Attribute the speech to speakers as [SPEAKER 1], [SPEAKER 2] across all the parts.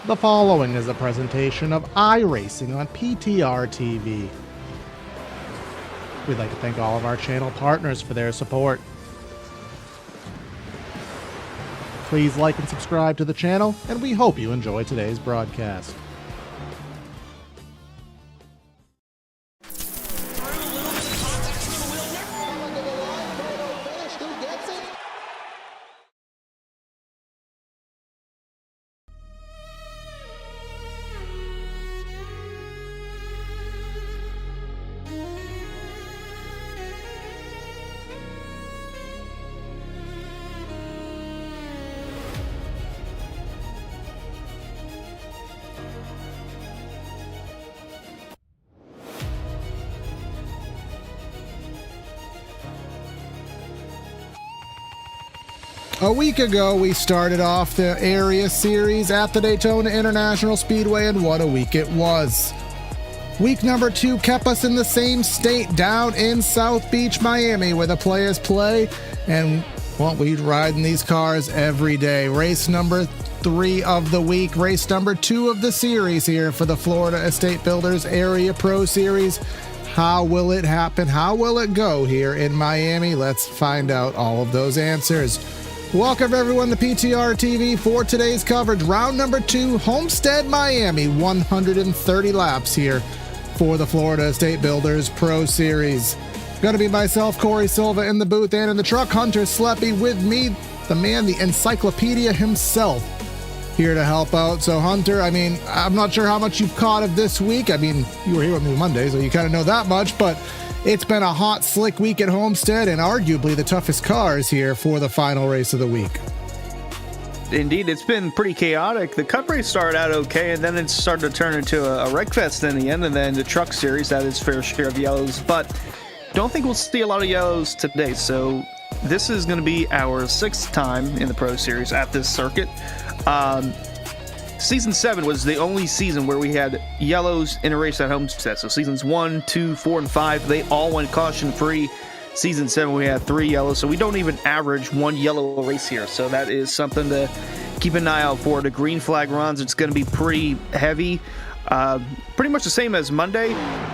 [SPEAKER 1] The following is a presentation of iRacing on PTRTV. We'd like to thank all of our channel partners for their support. Please like and subscribe to the channel, and we hope you enjoy today's broadcast. A week ago, we started off the area series at the Daytona International Speedway, and what a week it was. Week number 2 kept us in the same state down in South Beach, Miami, where the players play, and well, we ride in these cars every day. Race number 3 of the week, race number 2 of the series here for the Florida Estate Builders Area Pro Series. How will it happen? How will it go here in Miami? Let's find out all of those answers. Welcome everyone to PTR TV for today's coverage. Round number 2, Homestead-Miami, 130 laps here for the Florida Estate Builders Pro Series. Going to be myself, Corey Silva, in the booth, and in the truck, Hunter Sleppy with me, the man, the encyclopedia himself, here to help out. So Hunter, I'm not sure how much you've caught of this week. You were here with me Monday, so you kind of know that much, but it's been a hot, slick week at Homestead, and arguably the toughest cars here for the final race of the week.
[SPEAKER 2] Indeed, it's been pretty chaotic. The Cup race started out okay, and then it started to turn into a wreck fest in the end, and then the Truck Series had its fair share of yellows, but don't think we'll see a lot of yellows today. So this is going to be our 6th time in the Pro Series at this circuit. Season 7 was the only season where we had yellows in a race at Homestead. So seasons 1, 2, 4, and 5, they all went caution-free. Season 7, we had 3 yellows, so we don't even average 1 yellow race here. So that is something to keep an eye out for. The green flag runs, it's going to be pretty heavy. Pretty much the same as Monday.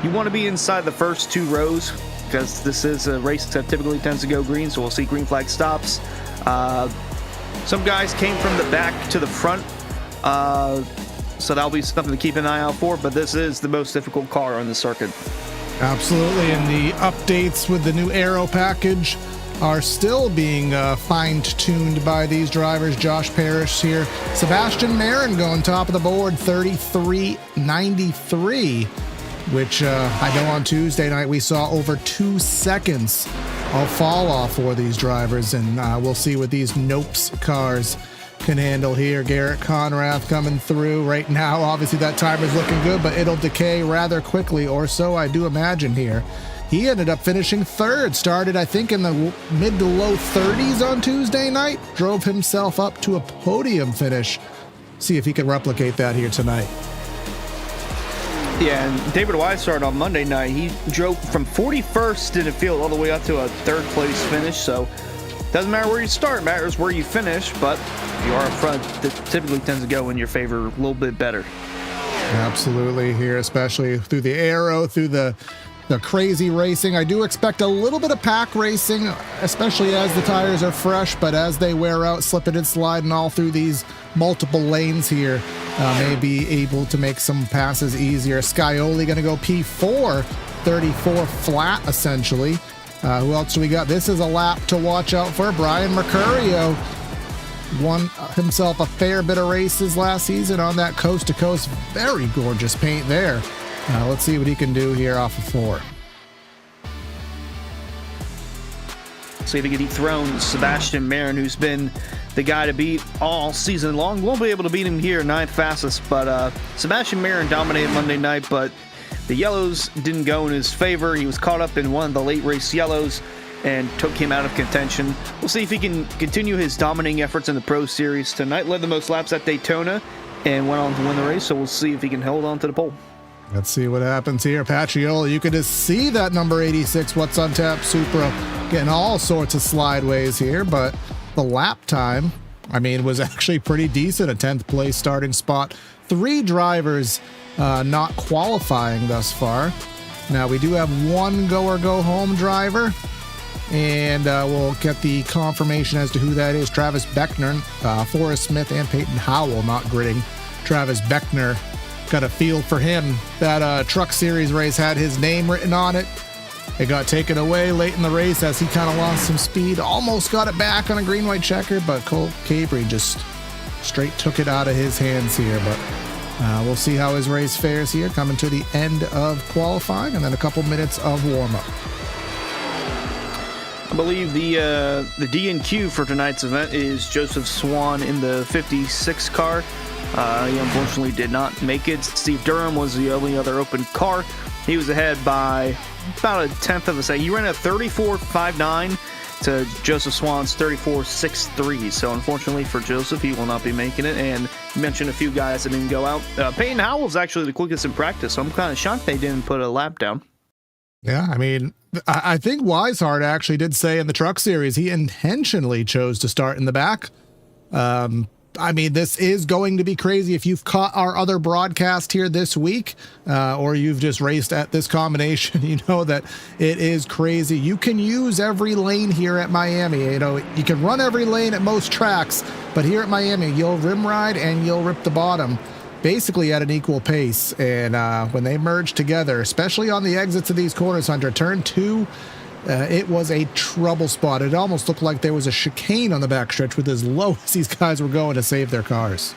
[SPEAKER 2] You want to be inside the first 2 rows because this is a race that typically tends to go green, so we'll see green flag stops. Some guys came from the back to the front. So that'll be something to keep an eye out for, but this is the most difficult car on the circuit.
[SPEAKER 1] Absolutely, and the updates with the new aero package are still being fine-tuned by these drivers. Josh Parrish here. Sebastian Marin going top of the board, 33.93, which I know on Tuesday night we saw over 2 seconds of fall off for these drivers, and we'll see what these Nopes cars can handle here. Garrett Conrath coming through right now. Obviously that timer's looking good, but it'll decay rather quickly, or so I do imagine here. He ended up finishing 3rd, started I think in the mid to low 30s on Tuesday night, drove himself up to a podium finish. See if he can replicate that here tonight.
[SPEAKER 2] Yeah, and David Weissart on Monday night, he drove from 41st in the field all the way up to a 3rd place finish, so doesn't matter where you start, matters where you finish, but if you are up front, that typically tends to go in your favor a little bit better.
[SPEAKER 1] Absolutely here, especially through the aero, through the crazy racing. I do expect a little bit of pack racing, especially as the tires are fresh, but as they wear out, slipping and sliding all through these multiple lanes here, may be able to make some passes easier. Scioli going to go P4, 34 flat essentially. Who else do we got? This is a lap to watch out for. Brian Mercurio won himself a fair bit of races last season on that coast-to-coast. Very gorgeous paint there. Let's see what he can do here off of 4.
[SPEAKER 2] See if he can dethrone Sebastian Marin, who's been the guy to beat all season long. Won't be able to beat him here, 9th fastest, but Sebastian Marin dominated Monday night, but the yellows didn't go in his favor. He was caught up in one of the late race yellows and took him out of contention. We'll see if he can continue his dominating efforts in the Pro Series tonight. Led the most laps at Daytona and went on to win the race, so we'll see if he can hold on to the pole.
[SPEAKER 1] Let's see what happens here. Patrioli, you can just see that number 86, What's on Tap Supra, getting all sorts of slideways here, but the lap time I mean, was actually pretty decent, a 10th place starting spot. 3 drivers not qualifying thus far. Now, we do have one go or go home driver, and we'll get the confirmation as to who that is. Travis Beckner, Forrest Smith, and Peyton Howell not gridding. Travis Beckner, got a feel for him. That Truck Series race had his name written on it. It got taken away late in the race as he kind of lost some speed. Almost got it back on a green-white checker, but Cole Cabry just straight took it out of his hands here. But we'll see how his race fares here, coming to the end of qualifying and then a couple minutes of warm-up.
[SPEAKER 2] I believe the D&Q for tonight's event is Joseph Swan in the 56 car. He unfortunately did not make it. Steve Durham was the only other open car. He was ahead by about a tenth of a second. He ran a 34.59 to Joseph Swan's 34.63. So unfortunately for Joseph, he will not be making it. And you mentioned a few guys that didn't go out. Peyton Howell's actually the quickest in practice, so I'm kind of shocked they didn't put a lap down.
[SPEAKER 1] Yeah, I mean, I think Weishart actually did say in the Truck Series he intentionally chose to start in the back. I mean, this is going to be crazy. If you've caught our other broadcast here this week, or you've just raced at this combination, you know that it is crazy. You can use every lane here at Miami. You know, you can run every lane at most tracks, but here at Miami, you'll rim ride and you'll rip the bottom basically at an equal pace. And when they merge together, especially on the exits of these corners, Hunter, turn 2, it was a trouble spot. It almost looked like there was a chicane on the backstretch with as low as these guys were going to save their cars.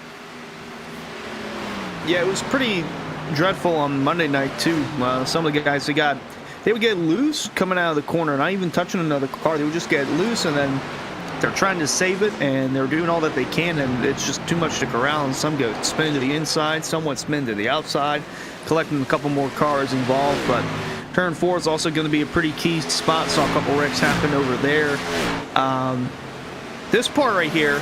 [SPEAKER 1] Yeah,
[SPEAKER 2] it was pretty dreadful on Monday night, too. Some of the guys, they would get loose coming out of the corner, not even touching another car. They would just get loose, and then they're trying to save it, and they're doing all that they can, and it's just too much to corral. And some go spin to the inside, some went spin to the outside, collecting a couple more cars involved, but Turn 4 is also going to be a pretty key spot. Saw a couple wrecks happen over there. This part right here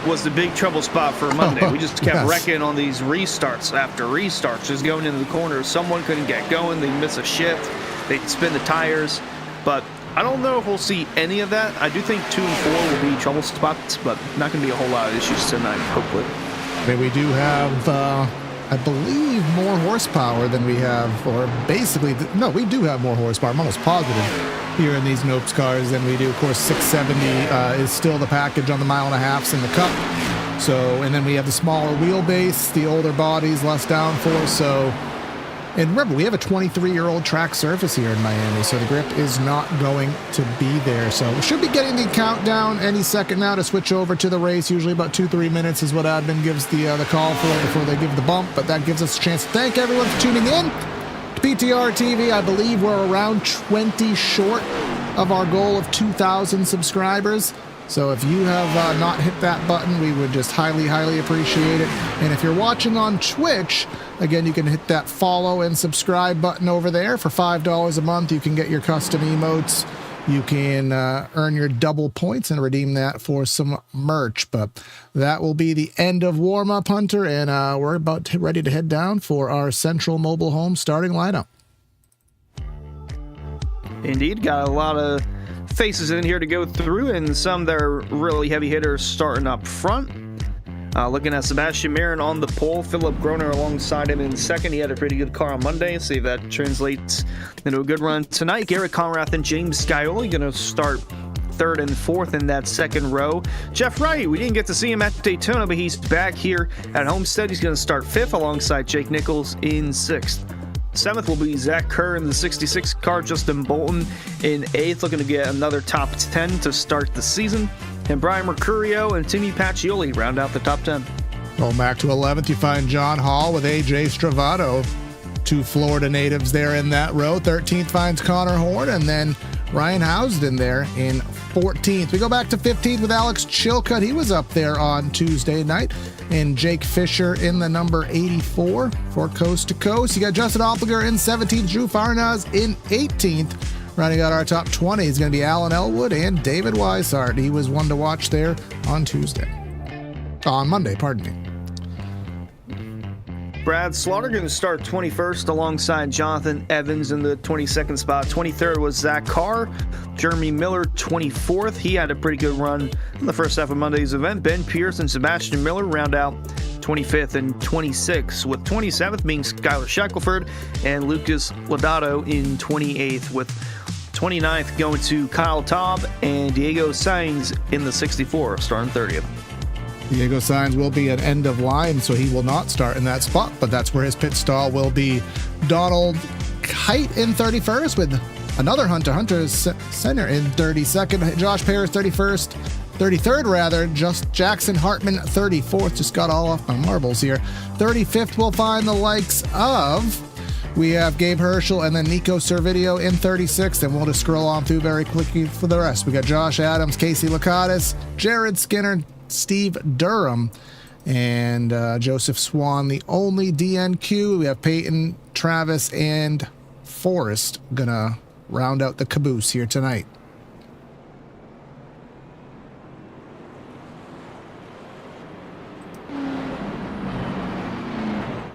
[SPEAKER 2] was the big trouble spot for Monday. We just kept wrecking on these restarts after restarts, just going into the corner. Someone couldn't get going. They miss a shift. They spin the tires. But I don't know if we'll see any of that. I do think 2 and 4 will be trouble spots, but not going to be a whole lot of issues tonight, hopefully.
[SPEAKER 1] I mean, we do have, I believe, more horsepower than we have, or basically, no, we do have more horsepower. I'm almost positive here in these Nopes cars than we do. Of course, 670 is still the package on the 1.5 miles in the Cup. So, and then we have the smaller wheelbase, the older bodies, less downforce. So, and remember, we have a 23-year-old track surface here in Miami, so the grip is not going to be there. So we should be getting the countdown any second now to switch over to the race. Usually about 2-3 minutes is what admin gives the call for before they give the bump, but that gives us a chance to thank everyone for tuning in to PTRTV. I believe we're around 20 short of our goal of 2,000 subscribers. So if you have not hit that button, we would just highly, highly appreciate it. And if you're watching on Twitch, again, you can hit that follow and subscribe button over there. For $5 a month, you can get your custom emotes. You can earn your double points and redeem that for some merch. But that will be the end of warm-up, Hunter, and we're about ready to head down for our Central Mobile Home starting lineup.
[SPEAKER 2] Indeed, got a lot of faces in here to go through, and some that are really heavy hitters starting up front. Looking at Sebastian Marin on the pole, Philip Groner alongside him in second. He had a pretty good car on Monday. See if that translates into a good run tonight. Garrett Conrath and James Scioli going to start third and fourth in that second row. Jeff Wright, we didn't get to see him at Daytona, but he's back here at Homestead. He's going to start fifth alongside Jake Nichols in sixth. Seventh will be Zach Kerr in the 66 car, Justin Bolton in eighth, looking to get another top 10 to start the season. And Brian Mercurio and Timmy Pacioli round out the top 10.
[SPEAKER 1] Going back to 11th, you find John Hall with AJ Stravato, 2 Florida natives there in that row. 13th finds Connor Horn, and then Ryan Housden there in 14th. We go back to 15th with Alex Chilcutt. He was up there on Tuesday night. And Jake Fisher in the number 84 for Coast to Coast. You got Justin Opliger in 17th, Drew Farnaz in 18th. Rounding out our top 20 is going to be Alan Elwood and David Weishart. He was one to watch there on Monday, pardon me.
[SPEAKER 2] Brad Slaughter going to start 21st alongside Jonathan Evans in the 22nd spot. 23rd was Zach Carr. Jeremy Miller 24th. He had a pretty good run in the first half of Monday's event. Ben Pierce and Sebastian Miller round out 25th and 26th, with 27th being Skylar Shackelford and Lucas Lodato in 28th, with 29th going to Kyle Taub and Diego Sainz in the 64, starting 30th.
[SPEAKER 1] Diego Sainz will be at end of line, so he will not start in that spot, but that's where his pit stall will be. Donald Kite in 31st, with another Hunter Center in 32nd. Josh Paris 33rd rather. Just Jackson Hartman 34th. Just got all off my marbles here. 35th will find the likes of, we have Gabe Herschel and then Nico Servideo in 36th, and we'll just scroll on through very quickly for the rest. We got Josh Adams, Casey Lakatis, Jared Skinner, Steve Durham, and Joseph Swan, the only DNQ. We have Peyton, Travis, and Forrest gonna round out the caboose here tonight.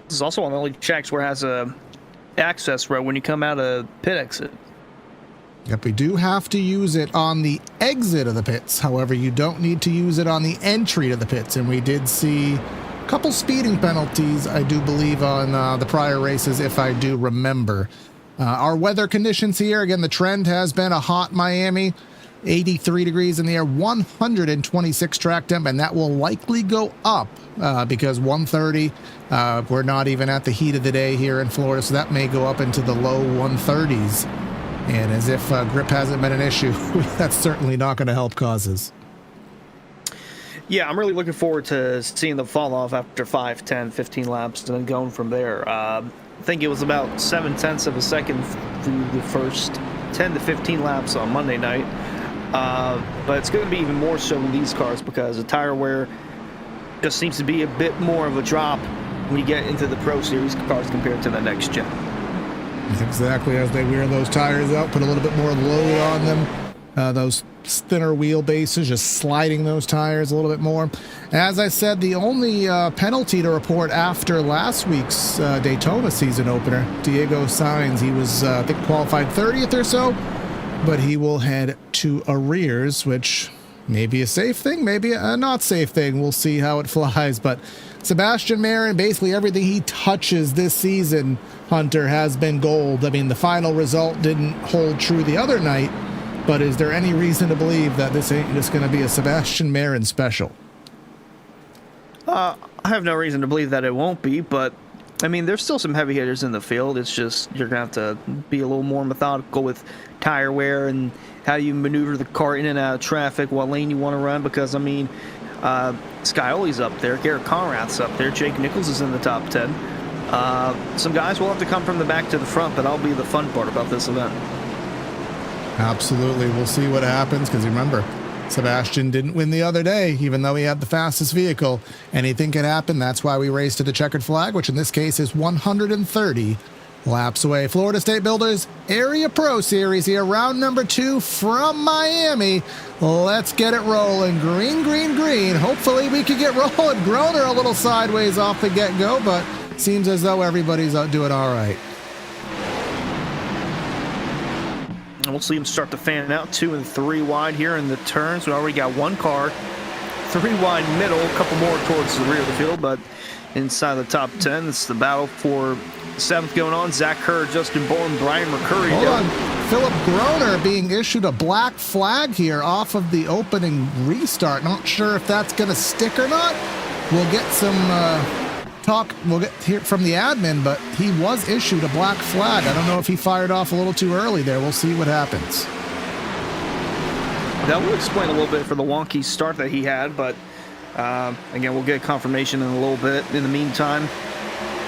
[SPEAKER 2] This is also one of the only tracks where it has a access road when you come out of pit exit.
[SPEAKER 1] Yep, we do have to use it on the exit of the pits. However, you don't need to use it on the entry to the pits. And we did see a couple speeding penalties, I do believe, on the prior races, if I do remember. Our weather conditions here, again, the trend has been a hot Miami. 83 degrees in the air, 126 track temp, and that will likely go up because 130, we're not even at the heat of the day here in Florida, so that may go up into the low 130s. And as if grip hasn't been an issue, that's certainly not going to help causes.
[SPEAKER 2] Yeah, I'm really looking forward to seeing the fall off after 5, 10, 15 laps and then going from there. I think it was about 0.7 of a second through the first 10 to 15 laps on Monday night. But it's going to be even more so in these cars because the tire wear just seems to be a bit more of a drop when you get into the Pro Series cars compared to the next gen.
[SPEAKER 1] Exactly, as they wear those tires out, put a little bit more load on them. Those thinner wheelbases, just sliding those tires a little bit more. As I said, the only penalty to report after last week's Daytona season opener, Diego Sainz, he was, I think, qualified 30th or so, but he will head to arrears, which may be a safe thing, maybe a not safe thing. We'll see how it flies, but Sebastian Marin, basically everything he touches this season, Hunter, has been gold. I mean, the final result didn't hold true the other night, but is there any reason to believe that this ain't just going to be a Sebastian Marin special?
[SPEAKER 2] I have no reason to believe that it won't be, but I mean, there's still some heavy hitters in the field. It's just you're going to have to be a little more methodical with tire wear and how you maneuver the car in and out of traffic, what lane you want to run, because, I mean, Scioli's up there, Garrett Conrad's up there, Jake Nichols is in the top 10. Some guys will have to come from the back to the front, but that'll be the fun part about this event.
[SPEAKER 1] Absolutely. We'll see what happens, because remember, Sebastian didn't win the other day, even though he had the fastest vehicle. Anything can happen. That's why we race to the checkered flag, which in this case is 130 laps away. Florida State Builders Area Pro Series here, round number 2 from Miami. Let's get it rolling. Green, green, green. Hopefully we can get rolling. Groner a little sideways off the get-go, but seems as though everybody's doing all right.
[SPEAKER 2] And we'll see him start to fan out 2 and 3 wide here in the turns. We already got one car, 3 wide middle, a couple more towards the rear of the field, but inside the top 10, it's the battle for 7th going on. Zach Kerr, Justin Bourne, Brian McCurry.
[SPEAKER 1] Hold on. Philip Groner being issued a black flag here off of the opening restart. Not sure if that's going to stick or not. We'll get some talk. We'll get here from the admin, but he was issued a black flag. I don't know if he fired off a little too early there. We'll see what happens.
[SPEAKER 2] That will explain a little bit for the wonky start that he had, but again, we'll get confirmation in a little bit. In the meantime,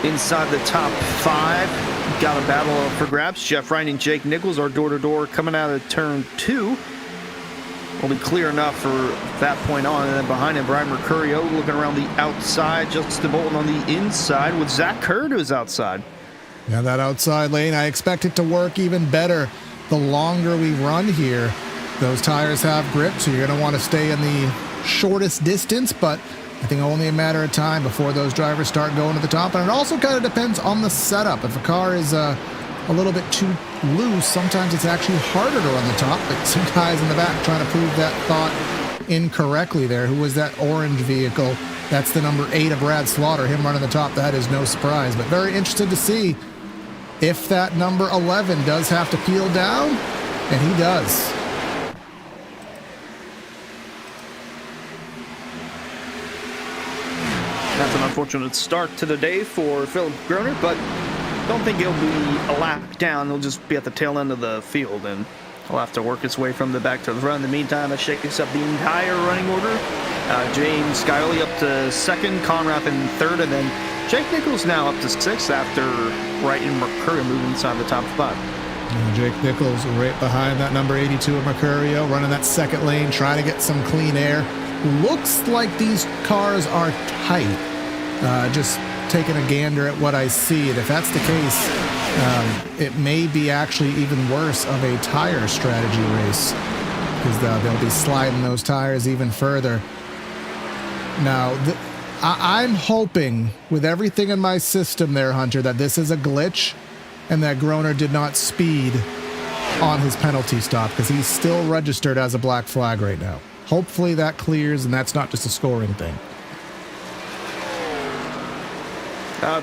[SPEAKER 2] inside the top 5, got a battle for grabs. Jeff Ryan and Jake Nichols are door-to-door coming out of turn 2. Will be clear enough for that point on. And then behind him, Brian Mercurio looking around the outside. Justin Bolton on the inside with Zach Kerr to his outside.
[SPEAKER 1] Yeah, that outside lane, I expect it to work even better the longer we run here. Those tires have grip, so you're going to want to stay in the shortest distance, but I think only a matter of time before those drivers start going to the top. And it also kind of depends on the setup. If a car is a little bit too loose, sometimes it's actually harder to run the top. But some guys in the back trying to prove that thought incorrectly there. Who was that orange vehicle? That's the number 8 of Brad Slaughter, him running the top. That is no surprise, but very interested to see if that number 11 does have to peel down, and he does.
[SPEAKER 2] That's an unfortunate start to the day for Philip Groner, but don't think he'll be a lap down. He'll just be at the tail end of the field, and he'll have to work his way from the back to the front. In the meantime, that shakes up the entire running order. James Skylie up to second, Conrath in third, and then Jake Nichols now up to sixth after Wright and Mercurio moving inside the top 5.
[SPEAKER 1] Jake Nichols right behind that number 82 of Mercurio, running that second lane, trying to get some clean air. Looks like these cars are tight. Just taking a gander at what I see, and if that's the case, it may be actually even worse of a tire strategy race, because they'll be sliding those tires even further. Now, I'm hoping with everything in my system there, Hunter, that this is a glitch and that Groner did not speed on his penalty stop, because he's still registered as a black flag right now. Hopefully that clears and that's not just a scoring thing.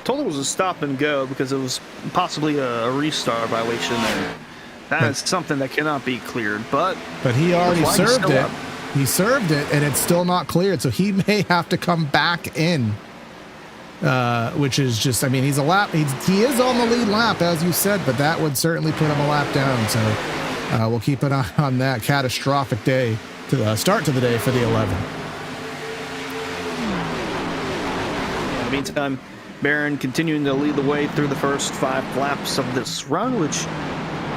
[SPEAKER 2] Told it was a stop and go because it was possibly a restart violation there. That is something that cannot be cleared, but
[SPEAKER 1] he already served it. He served it, and it's still not cleared, so he may have to come back in, which is just, I mean, he's a lap. He is on the lead lap, as you said, but that would certainly put him a lap down. So we'll keep an eye on that catastrophic day to the start to the day for the 11.
[SPEAKER 2] In the meantime, Barron continuing to lead the way through the first 5 laps of this run, which,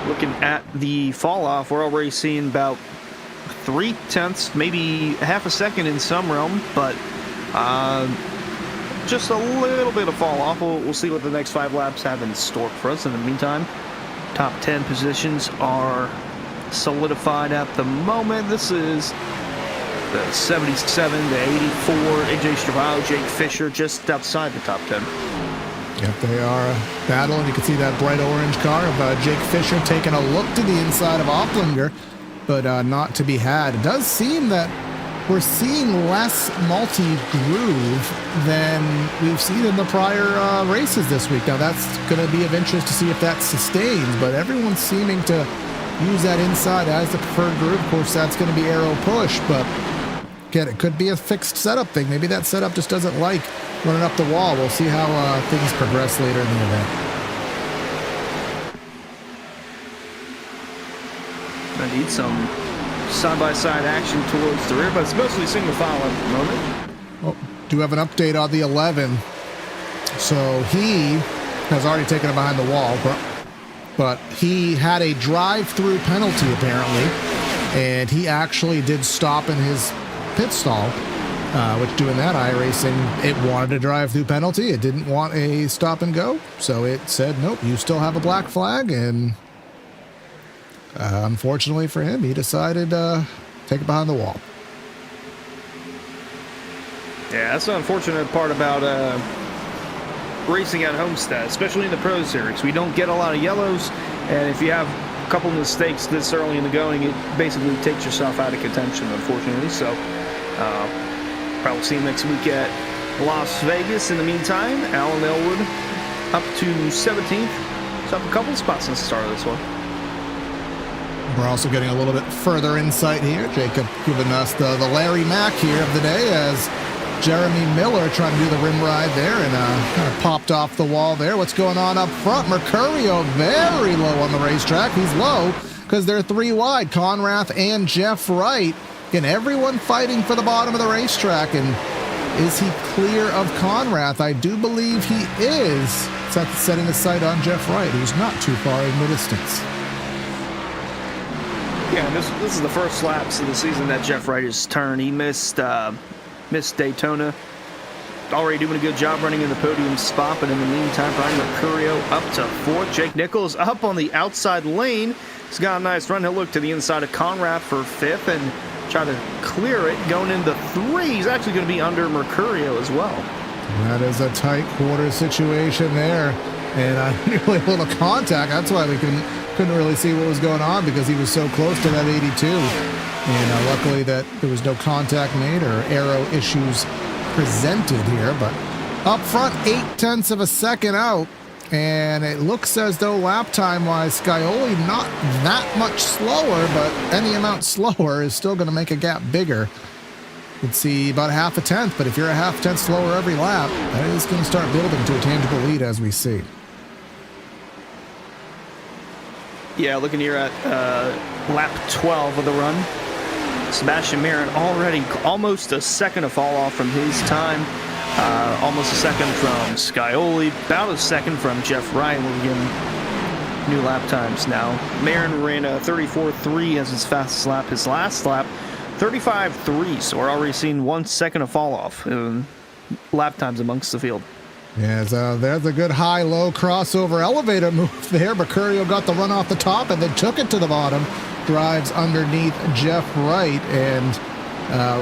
[SPEAKER 2] looking at the fall off, we're already seeing about 0.3, maybe half a second in some realm, but just a little bit of fall off. We'll see what the next 5 laps have in store for us. In the meantime, top 10 positions are solidified at the moment. This is the 77 to 84, AJ Stravado, Jake Fisher just outside the top 10.
[SPEAKER 1] Yep, they are battling. You can see that bright orange car of Jake Fisher taking a look to the inside of Opplinger, but not to be had. It does seem that we're seeing less multi-groove than we've seen in the prior races this week. Now, that's going to be of interest to see if that sustains, but everyone's seeming to use that inside as the preferred groove. Of course, that's going to be aero push, but again, it could be a fixed setup thing. Maybe that setup just doesn't like running up the wall. We'll see how things progress later in the event.
[SPEAKER 2] I need some side-by-side action towards the rear, but it's mostly single file at the moment.
[SPEAKER 1] Well, do have an update on the 11. So he has already taken it behind the wall, but he had a drive-through penalty apparently, and he actually did stop in his pit stall, which doing that iRacing, it wanted a drive-through penalty. It didn't want a stop and go, so it said, nope, you still have a black flag, and unfortunately for him, he decided to take it behind the wall.
[SPEAKER 2] Yeah, that's the unfortunate part about racing at Homestead, especially in the Pro Series. We don't get a lot of yellows, and if you have a couple mistakes this early in the going, it basically takes yourself out of contention, unfortunately. So probably see him next week at Las Vegas. In the meantime, Alan Elwood up to 17th. So up a couple spots since the start of this one.
[SPEAKER 1] We're also getting a little bit further insight here. Jacob giving us the Larry Mack here of the day as Jeremy Miller trying to do the rim ride there and kind of popped off the wall there. What's going on up front? Mercurio very low on the racetrack. He's low because they're 3 wide. Conrath and Jeff Wright. Again, everyone fighting for the bottom of the racetrack. And is he clear of Conrath? I do believe he is. Setting his sight on Jeff Wright, who's not too far in the distance.
[SPEAKER 2] Yeah, this is the first laps of the season that Jeff Wright has turned. He missed Daytona. Already doing a good job running in the podium spot, but in the meantime, Brian Mercurio up to 4th. Jake Nichols up on the outside lane. He's got a nice run. He'll look to the inside of Conrath for 5th and try to clear it. Going into 3, he's actually going to be under Mercurio as well.
[SPEAKER 1] That is a tight quarter situation there. And nearly a little contact. That's why we couldn't really see what was going on because he was so close to that 82. And luckily that there was no contact made or aero issues presented here. But up front, 0.8 of a second out. And it looks as though lap time-wise, Scioli not that much slower, but any amount slower is still going to make a gap bigger. You'd see about 0.5 tenth, but if you're a 0.5 tenth slower every lap, that is going to start building to a tangible lead as we see.
[SPEAKER 2] Yeah, looking here at lap 12 of the run. Sebastian Marin already almost a second to fall off from his time. Almost a second from Scioli, about a second from Jeff Wright. We're getting new lap times now. Marin ran a 34.3 as his fastest lap. His last lap, 35.3. So we're already seeing 1 second of fall off in lap times amongst the field.
[SPEAKER 1] Yeah, so there's a good high-low crossover elevator move there. Mercurio got the run off the top and then took it to the bottom. Drives underneath Jeff Wright. And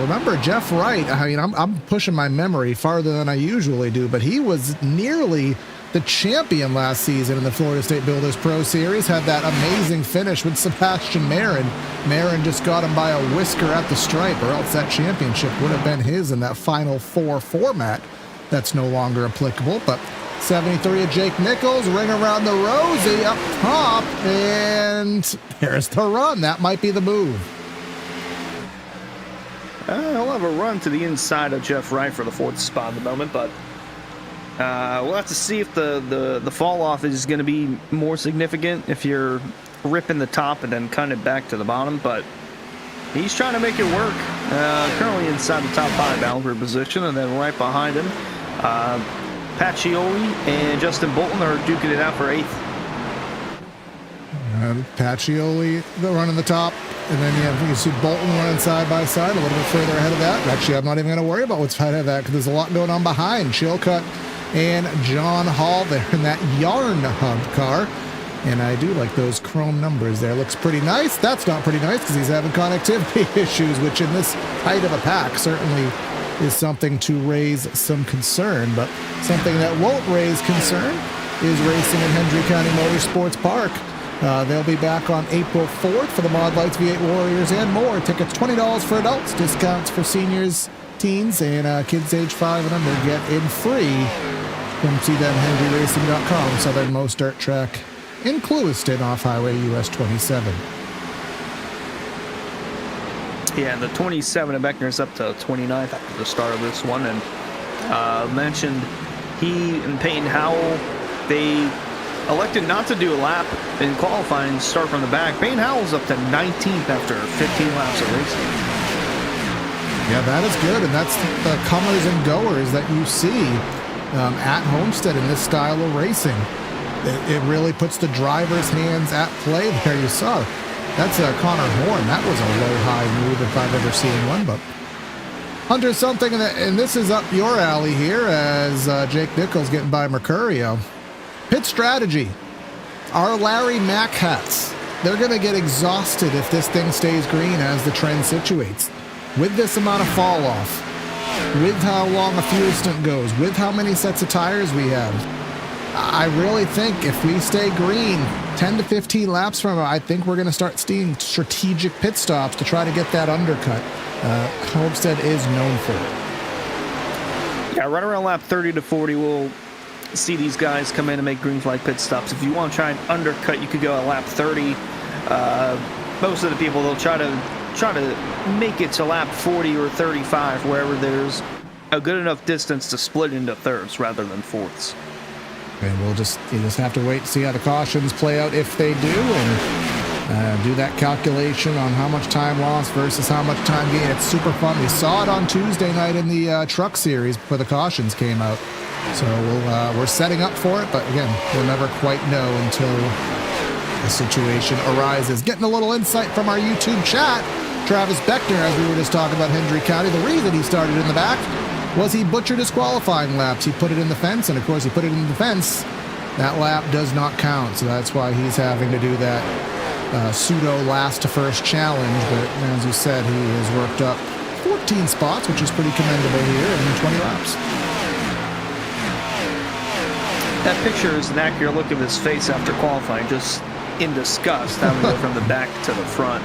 [SPEAKER 1] remember, Jeff Wright, I mean, I'm pushing my memory farther than I usually do, but he was nearly the champion last season in the Florida State Builders Pro Series. Had that amazing finish with Sebastian Marin. Marin just got him by a whisker at the stripe, or else that championship would have been his in that Final Four format. That's no longer applicable, but 73 of Jake Nichols, ring around the rosy up top, and there's the run. That might be the move.
[SPEAKER 2] He'll have a run to the inside of Jeff Wright for the 4th spot at the moment, but we'll have to see if the fall off is going to be more significant if you're ripping the top and then cutting it back to the bottom, but he's trying to make it work. Currently inside the top 5 Albert position, and then right behind him, Pacioli and Justin Bolton are duking it out for 8th.
[SPEAKER 1] Pacioli running the top, and then you see Bolton running side by side a little bit further ahead of that. Actually, I'm not even going to worry about what's ahead of that because there's a lot going on behind. Chilcutt and John Hall there in that Yarn Hub car. And I do like those chrome numbers there. Looks pretty nice. That's not pretty nice because he's having connectivity issues, which in this height of a pack certainly is something to raise some concern. But something that won't raise concern is racing at Hendry County Motorsports Park. They'll be back on April 4th for the Mod Lights V8 Warriors and more. Tickets $20 for adults, discounts for seniors, teens, and kids age 5 and under get in free. Come see them at HendryRacing.com, southernmost dirt track in Clewiston off Highway US 27.
[SPEAKER 2] Yeah, and the 27 of Beckner's up to 29th after the start of this one. And mentioned he and Peyton Howell, they elected not to do a lap in qualifying and start from the back. Peyton Howell's up to 19th after 15 laps of racing.
[SPEAKER 1] Yeah, that is good, and that's the comers and goers that you see at Homestead in this style of racing. It really puts the driver's hands at play there. You saw that's Connor Horn. That was a low-high move if I've ever seen one. But Hunter, something, and this is up your alley here as Jake Nichols getting by Mercurio. Pit strategy. Our Larry Mack hats, they're going to get exhausted if this thing stays green as the trend situates. With this amount of fall off, with how long a fuel stint goes, with how many sets of tires we have, I really think if we stay green 10 to 15 laps from it, I think we're going to start seeing strategic pit stops to try to get that undercut. Homestead is known for it.
[SPEAKER 2] Yeah, right around lap 30 to 40, we'll see these guys come in and make green flag pit stops. If you want to try and undercut, you could go at lap 30. Most of the people, they'll try to make it to lap 40 or 35, wherever there's a good enough distance to split into thirds rather than fourths.
[SPEAKER 1] And you just have to wait to see how the cautions play out if they do, and do that calculation on how much time lost versus how much time gained. It's super fun. We saw it on Tuesday night in the truck series before the cautions came out. So we're setting up for it, but again, we'll never quite know until the situation arises. Getting a little insight from our YouTube chat. Travis Beckner, as we were just talking about Hendry County, the reason he started in the back was he butchered his qualifying laps. He put it in the fence, and of course he put it in the fence. That lap does not count, so that's why he's having to do that pseudo last to first challenge. But as you said, he has worked up 14 spots, which is pretty commendable here in 20 laps.
[SPEAKER 2] That picture is an accurate look of his face after qualifying. Just in disgust having to go from the back to the front.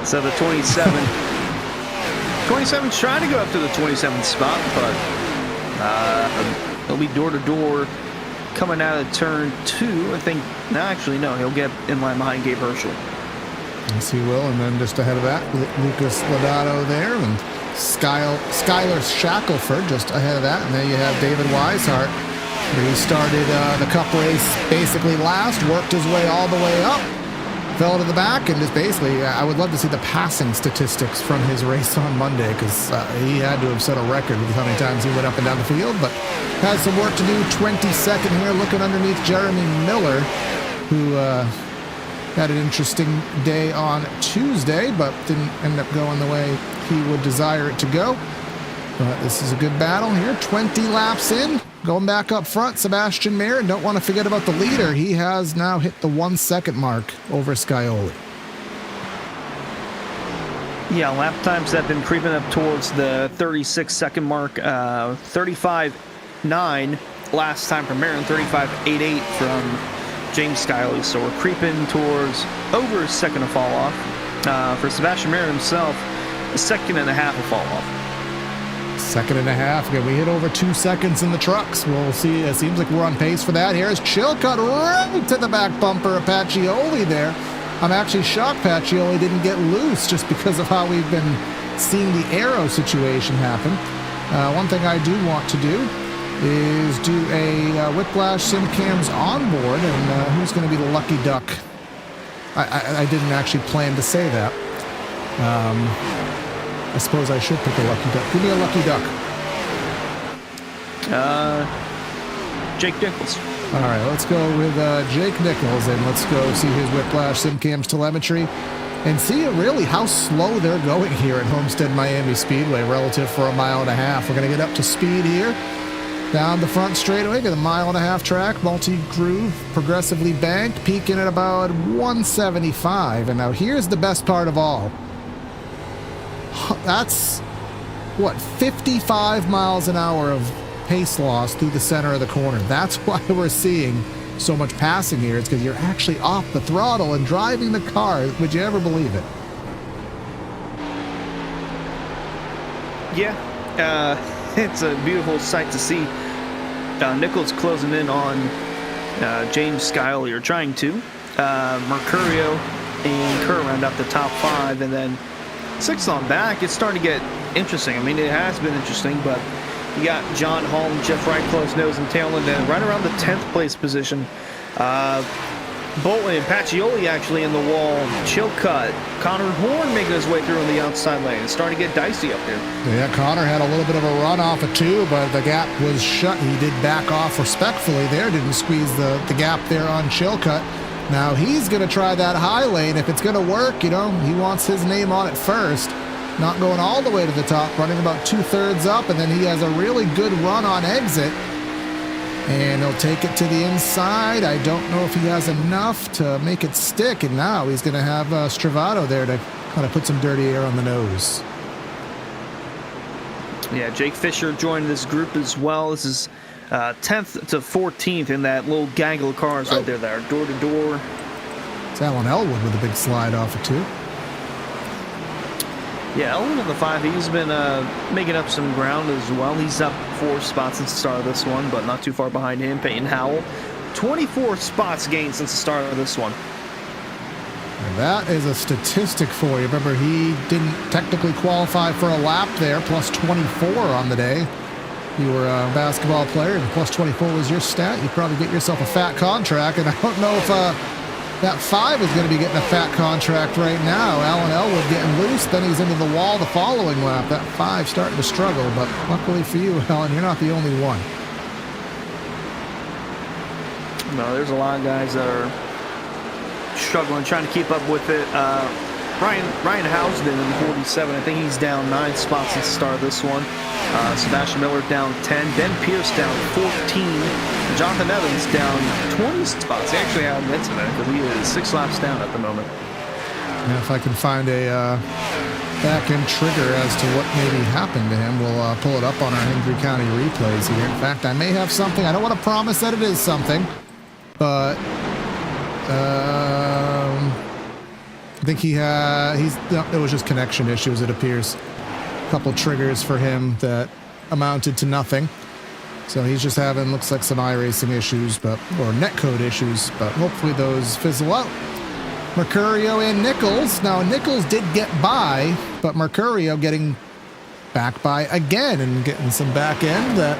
[SPEAKER 2] So the 27's trying to go up to the 27th spot, but he'll be door to door coming out of turn 2. I think, no, actually, no, he'll get in line behind Gabe Herschel.
[SPEAKER 1] Yes, he will. And then just ahead of that, Lucas Lodato there, and Skylar Shackelford just ahead of that. And then you have David Weishart, where he started the Cup race basically last, worked his way all the way up, fell to the back, and just basically, I would love to see the passing statistics from his race on Monday, because he had to have set a record with how many times he went up and down the field, but has some work to do. 22nd here, looking underneath Jeremy Miller, who had an interesting day on Tuesday, but didn't end up going the way he would desire it to go. But this is a good battle here. 20 laps in, going back up front, Sebastian Mayer. Don't want to forget about the leader. He has now hit the 1 second mark over Scioli.
[SPEAKER 2] Yeah, lap times have been creeping up towards the 36-second mark. 35.9 last time from Mayer, 35.88 from James Scioli. So we're creeping towards over a second of fall off. For Sebastian Mayer himself, a second and a half of fall off.
[SPEAKER 1] Second and a half. Again, we hit over 2 seconds in the trucks. We'll see. It seems like we're on pace for that. Here's Chilcutt right to the back bumper of Pacioli there. I'm actually shocked Pacioli didn't get loose just because of how we've been seeing the aero situation happen. One thing I do want to do is do a Whiplash SimCams onboard, and who's going to be the lucky duck? I didn't actually plan to say that. I suppose I should pick a lucky duck. Give me a lucky duck.
[SPEAKER 2] Jake Nichols.
[SPEAKER 1] All right, let's go with Jake Nichols, and let's go see his Whiplash SimCams telemetry and see really how slow they're going here at Homestead-Miami Speedway relative for a mile and a half. We're going to get up to speed here. Down the front straightaway, get a mile and a half track, multi-groove, progressively banked, peaking at about 175. And now here's the best part of all. That's, what, 55 miles an hour of pace loss through the center of the corner. That's why we're seeing so much passing here. It's because you're actually off the throttle and driving the car. Would you ever believe it?
[SPEAKER 2] Yeah, it's a beautiful sight to see. Nichols closing in on James Scioli, or trying to. Mercurio and Kerr round out the top 5, and then 6 on back. It's starting to get interesting. I mean, it has been interesting, but you got John Holm, Jeff Wright close nose and tail, and then right around the 10th place position. Bolton and Pacioli actually in the wall. Chilcutt, Connor Horn making his way through on the outside lane. It's starting to get dicey up here.
[SPEAKER 1] Yeah, Connor had a little bit of a run off of 2, but the gap was shut. He did back off respectfully there. Didn't squeeze the gap there on Chilcutt. Now he's going to try that high lane. If it's going to work, you know, he wants his name on it first. Not going all the way to the top, running about 2/3 up, and then he has a really good run on exit. And he'll take it to the inside. I don't know if he has enough to make it stick, and now he's going to have Stravato there to kind of put some dirty air on the nose.
[SPEAKER 2] Yeah, Jake Fisher joined this group as well. This is 10th to 14th in that little gaggle of cars right there that are door to door.
[SPEAKER 1] It's Alan Elwood with a big slide off of 2.
[SPEAKER 2] Yeah, Elwood on the 5, he's been making up some ground as well. He's up 4 spots since the start of this one, but not too far behind him. Peyton Howell, 24 spots gained since the start of this one.
[SPEAKER 1] And that is a statistic for you. Remember, he didn't technically qualify for a lap there, plus 24 on the day. You were a basketball player, and plus 24 was your stat. You'd probably get yourself a fat contract, and I don't know if that 5 is going to be getting a fat contract right now. Alan Elwood getting loose, then he's into the wall the following lap. That 5 starting to struggle, but luckily for you, Alan, you're not the only one.
[SPEAKER 2] No, there's a lot of guys that are struggling, trying to keep up with it. Ryan Housden in 47. I think he's down 9 spots since the start of this one. Sebastian Miller down 10. Ben Pierce down 14. Jonathan Evans down 20 spots. He actually had an incident because he is 6 laps down at the moment.
[SPEAKER 1] Yeah, if I can find a back-end trigger as to what maybe happened to him, we'll pull it up on our Hendry County replays here. In fact, I may have something. I don't want to promise that it is something, but I think it was just connection issues, it appears. A couple triggers for him that amounted to nothing. So he's just having, looks like, some iRacing issues, or netcode issues, but hopefully those fizzle out. Mercurio and Nichols. Now, Nichols did get by, but Mercurio getting back by again and getting some back end that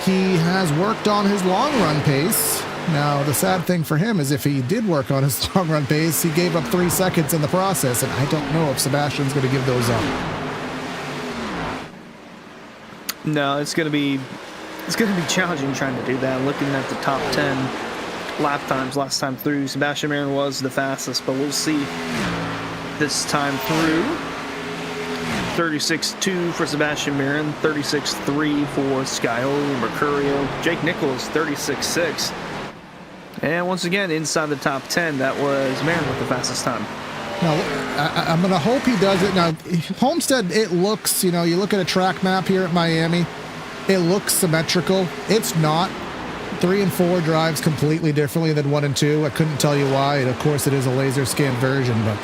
[SPEAKER 1] he has worked on his long run pace. Now, the sad thing for him is if he did work on his long run pace, he gave up 3 seconds in the process, and I don't know if Sebastian's going to give those up.
[SPEAKER 2] No, it's going to be challenging trying to do that. Looking at the top 10 lap times last time through, Sebastian Marin was the fastest, but we'll see this time through. 36.2 for Sebastian Marin, 36.3 for Scioli, Mercurio, Jake Nichols 36.6. And once again, inside the top 10, that was Marin with the fastest time.
[SPEAKER 1] Now, I'm going to hope he does it. Now, Homestead, it looks, you look at a track map here at Miami, it looks symmetrical. It's not. 3 and 4 drives completely differently than 1 and 2. I couldn't tell you why. And of course, it is a laser scan version, but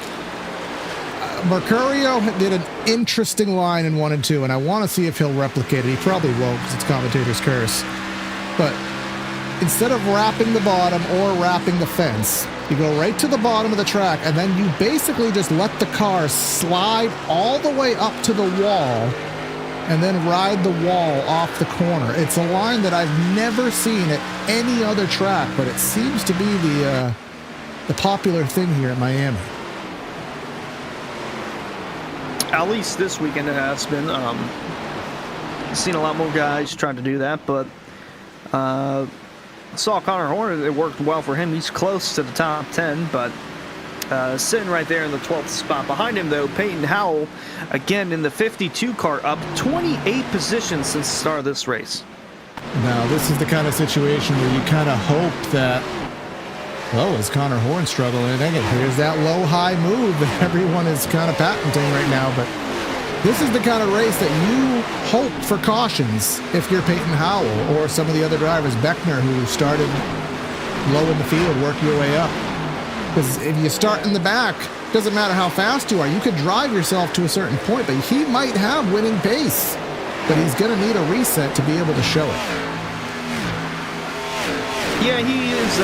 [SPEAKER 1] Mercurio did an interesting line in 1 and 2, and I want to see if he'll replicate it. He probably won't because it's commentator's curse. But instead of wrapping the bottom or wrapping the fence, you go right to the bottom of the track, and then you basically just let the car slide all the way up to the wall and then ride the wall off the corner. It's a line that I've never seen at any other track, but it seems to be the popular thing here at Miami.
[SPEAKER 2] At least this weekend it has been. Seen a lot more guys trying to do that, but saw Connor Horner, it worked well for him. He's close to the top 10, but sitting right there in the 12th spot. Behind him, though, Peyton Howell, again in the 52 car, up 28 positions since the start of this race.
[SPEAKER 1] Now, this is the kind of situation where you kind of hope that, is Connor Horn struggling? And again, here's that low-high move that everyone is kind of patenting right now, but this is the kind of race that you hope for cautions if you're Peyton Howell or some of the other drivers, Beckner, who started low in the field, work your way up. Because if you start in the back, doesn't matter how fast you are, you could drive yourself to a certain point, but he might have winning pace, but he's going to need a reset to be able to show it.
[SPEAKER 2] Yeah, he is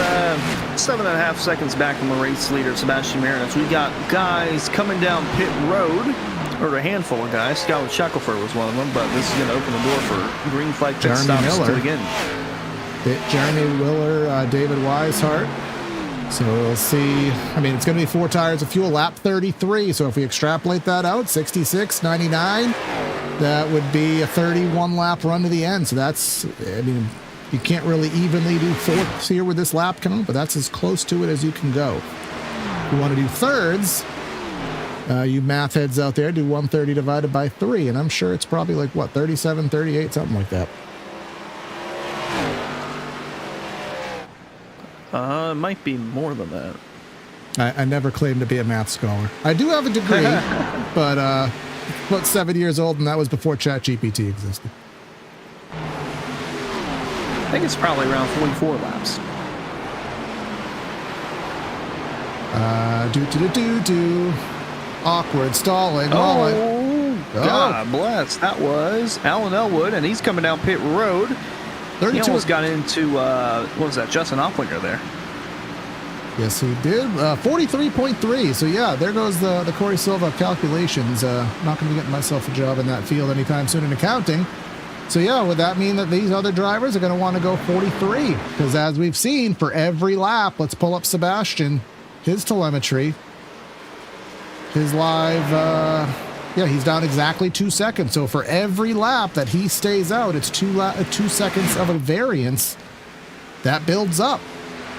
[SPEAKER 2] 7.5 seconds back from the race leader, Sebastian Marin. We got guys coming down pit road, or a handful of guys. Scott Shackelford was one of them, but this is going to open the door for green flag pit stops to begin.
[SPEAKER 1] Jeremy Miller, David Weishart. So we'll see. I mean, it's going to be 4 tires of fuel, lap 33. So if we extrapolate that out, 66.99, that would be a 31 lap run to the end. So that's, I mean, you can't really evenly do fourths here with this lap count, but that's as close to it as you can go. If you want to do thirds, you math heads out there, do 130 divided by 3, and I'm sure it's probably like, 37, 38, something like that.
[SPEAKER 2] It might be more than that.
[SPEAKER 1] I never claimed to be a math scholar. I do have a degree, but about 7 years old, and that was before ChatGPT existed.
[SPEAKER 2] I think it's probably around 44 laps.
[SPEAKER 1] Awkward stalling.
[SPEAKER 2] God bless. That was Alan Elwood, and he's coming down pit road. 32. He almost got into, what was that, Justin Opplinger there.
[SPEAKER 1] Yes, he did. 43.3. So, yeah, there goes the Corey Silva calculations. Not going to be getting myself a job in that field anytime soon in accounting. So, yeah, would that mean that these other drivers are going to want to go 43? Because as we've seen, for every lap, let's pull up Sebastian, his telemetry, his live, he's down exactly 2 seconds. So for every lap that he stays out, it's 2 seconds of a variance. That builds up.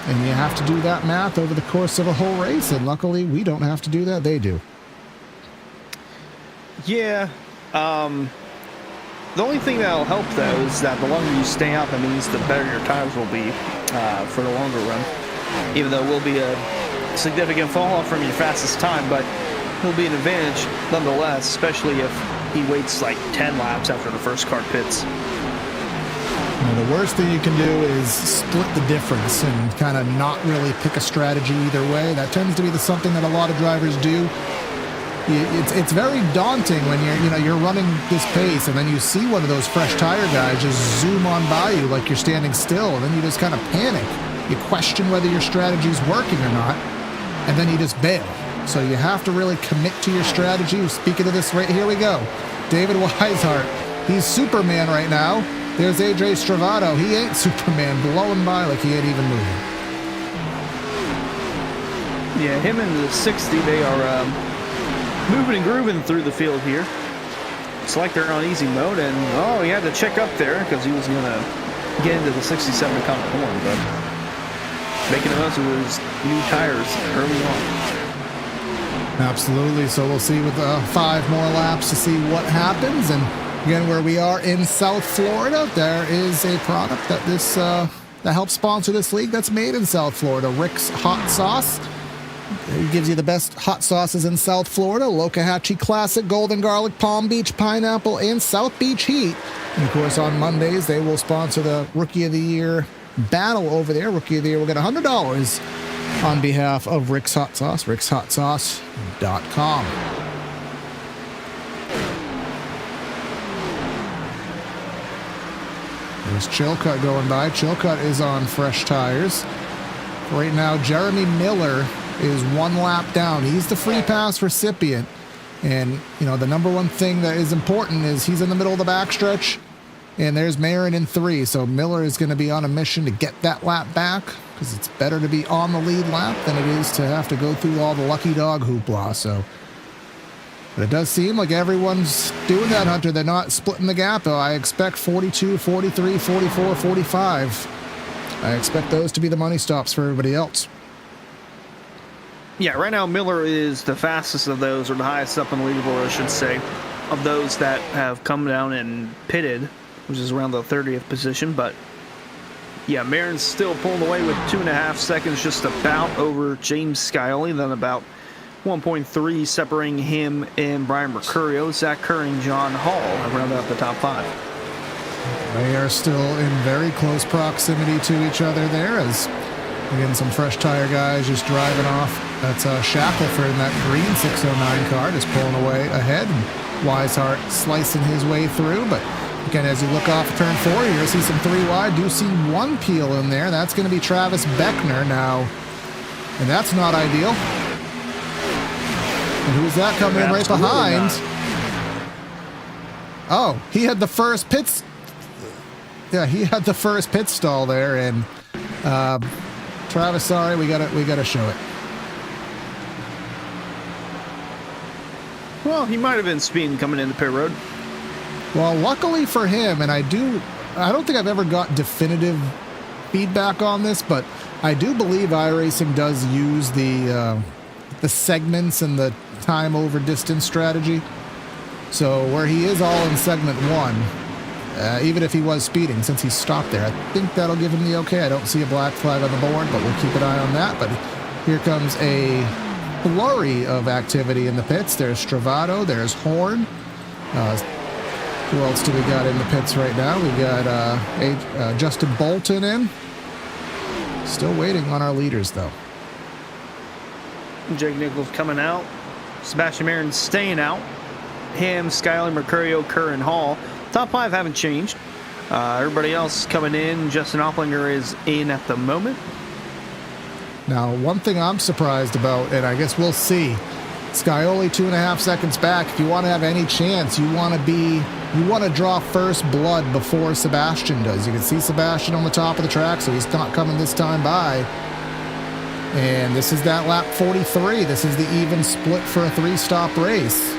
[SPEAKER 1] And you have to do that math over the course of a whole race. And luckily, we don't have to do that. They do.
[SPEAKER 2] Yeah. The only thing that'll help, though, is that the longer you stay out, that means the better your tires will be for the longer run. Even though it will be a significant fall off from your fastest time, but it'll be an advantage nonetheless, especially if he waits like 10 laps after the first car pits.
[SPEAKER 1] Now the worst thing you can do is split the difference and kind of not really pick a strategy either way. That tends to be something that a lot of drivers do. It's very daunting when you're running this pace and then you see one of those fresh tire guys just zoom on by you like you're standing still, and then you just kind of panic. You question whether your strategy's working or not, and then you just bail. So you have to really commit to your strategy. Speaking of this, right here we go. David Weishart, he's Superman right now. There's AJ Stravato. He ain't Superman, blowing by like he ain't even moving.
[SPEAKER 2] Yeah, him and the 60, they are moving and grooving through the field here. It's like they're on easy mode, and he had to check up there because he was going to get into the 67 to come horn, but making the most of his new tires early on.
[SPEAKER 1] Absolutely. So we'll see with 5 more laps to see what happens. And again, where we are in South Florida, there is a product that that helps sponsor this league that's made in South Florida. Rick's Hot Sauce. It gives you the best hot sauces in South Florida. Lokahatchee Classic, Golden Garlic, Palm Beach Pineapple, and South Beach Heat. And of course, on Mondays, they will sponsor the Rookie of the Year battle over there. Rookie of the Year will get $100 on behalf of Rick's Hot Sauce, rickshotsauce.com. There's Chilcutt going by. Chilcutt is on fresh tires. Right now, Jeremy Miller is 1 lap down. He's the free pass recipient. And, the number one thing that is important is he's in the middle of the backstretch. And there's Marin in 3. So Miller is going to be on a mission to get that lap back, because it's better to be on the lead lap than it is to have to go through all the lucky dog hoopla. So, but it does seem like everyone's doing that, Hunter. They're not splitting the gap. I expect 42, 43, 44, 45. I expect those to be the money stops for everybody else.
[SPEAKER 2] Yeah, right now Miller is the fastest of those, or the highest up in the leaderboard, I should say, of those that have come down and pitted, which is around the 30th position. But yeah, Marin's still pulling away with 2.5 seconds just about over James Scioli, then about 1.3 separating him and Brian Mercurio. Zach Kerr and John Hall have rounded out the top 5.
[SPEAKER 1] They are still in very close proximity to each other there, as again some fresh tire guys just driving off. That's Shackelford in that green 609 car just pulling away ahead, and Weishart slicing his way through. But again, as you look off turn 4, you're going to see some 3 wide. Do see 1 peel in there. That's going to be Travis Beckner now, and that's not ideal. And who's that coming in right behind? Oh, he had the first pits. Yeah, he had the first pit stall there, and Travis, sorry, we gotta show it.
[SPEAKER 2] Well, he might have been speeding coming into pit road.
[SPEAKER 1] Well, luckily for him, and I don't think I've ever got definitive feedback on this, but I do believe iRacing does use the segments and the time over distance strategy. So where he is all in segment 1, even if he was speeding, since he stopped there, I think that'll give him the okay. I don't see a black flag on the board, but we'll keep an eye on that. But here comes a flurry of activity in the pits. There's Stravato, there's Horn. Who else do we got in the pits right now? We got Justin Bolton in. Still waiting on our leaders, though.
[SPEAKER 2] Jake Nichols coming out. Sebastian Marin staying out. Him, Skyler, Mercurio, Kerr, and Hall. Top 5 haven't changed. Everybody else coming in. Justin Opplinger is in at the moment.
[SPEAKER 1] Now, one thing I'm surprised about, and I guess we'll see, Scioli 2.5 seconds back. If you want to have any chance, you want to draw first blood before Sebastian does. You can see Sebastian on the top of the track, so he's not coming this time by. And this is that lap 43. This is the even split for a 3-stop race.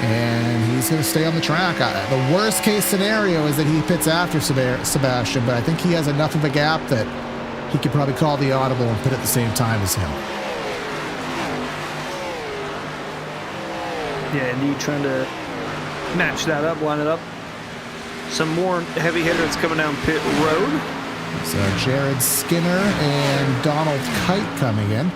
[SPEAKER 1] And he's going to stay on the track. The worst case scenario is that he pits after Sebastian, but I think he has enough of a gap that he could probably call the audible and pit at the same time as him.
[SPEAKER 2] Yeah, indeed, trying to match that up, line it up. Some more heavy hitters coming down pit road.
[SPEAKER 1] So Jared Skinner and Donald Kite coming in.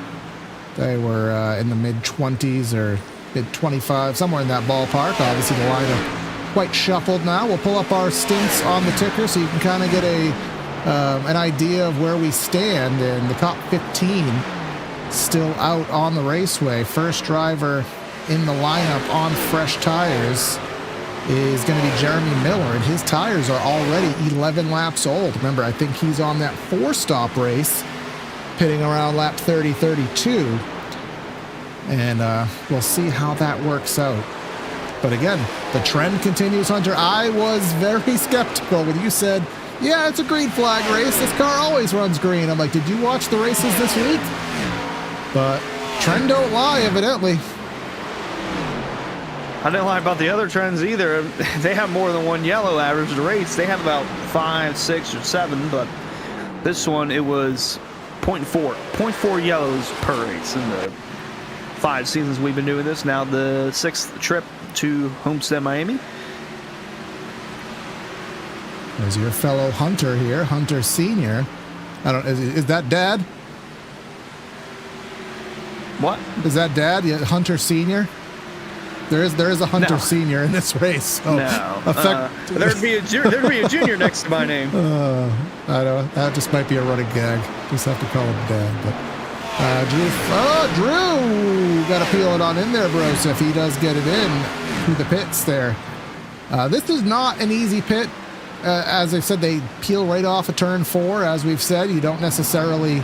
[SPEAKER 1] They were in the mid-20s or mid-25, somewhere in that ballpark. Obviously, the lineup quite shuffled now. We'll pull up our stints on the ticker so you can kind of get an idea of where we stand. And the top 15 still out on the raceway. First driver in the lineup on fresh tires is going to be Jeremy Miller, and his tires are already 11 laps old. Remember, I think he's on that 4-stop race, pitting around lap 30-32, and we'll see how that works out. But again, the trend continues, Hunter. I was very skeptical when you said, yeah, it's a green flag race. This car always runs green. I'm like, did you watch the races this week? But trend don't lie, evidently.
[SPEAKER 2] I didn't lie about the other trends either. They have more than one yellow average to race. They have about 5, 6, or 7, but this one, it was 0.4 yellows per race in the 5 seasons we've been doing this. Now the 6th trip to Homestead-Miami.
[SPEAKER 1] There's your fellow Hunter here, Hunter Senior. Is that Dad?
[SPEAKER 2] What?
[SPEAKER 1] Is that Dad? Yeah, Hunter Senior? There is a Hunter Senior in this race. So
[SPEAKER 2] no. There'd be a junior next to my name.
[SPEAKER 1] I don't. That just might be a running gag. Just have to call him Dad. But Drew got to peel it on in there, bros. If he does get it in through the pits there. This is not an easy pit. As I said, they peel right off of turn 4. As we've said, you don't necessarily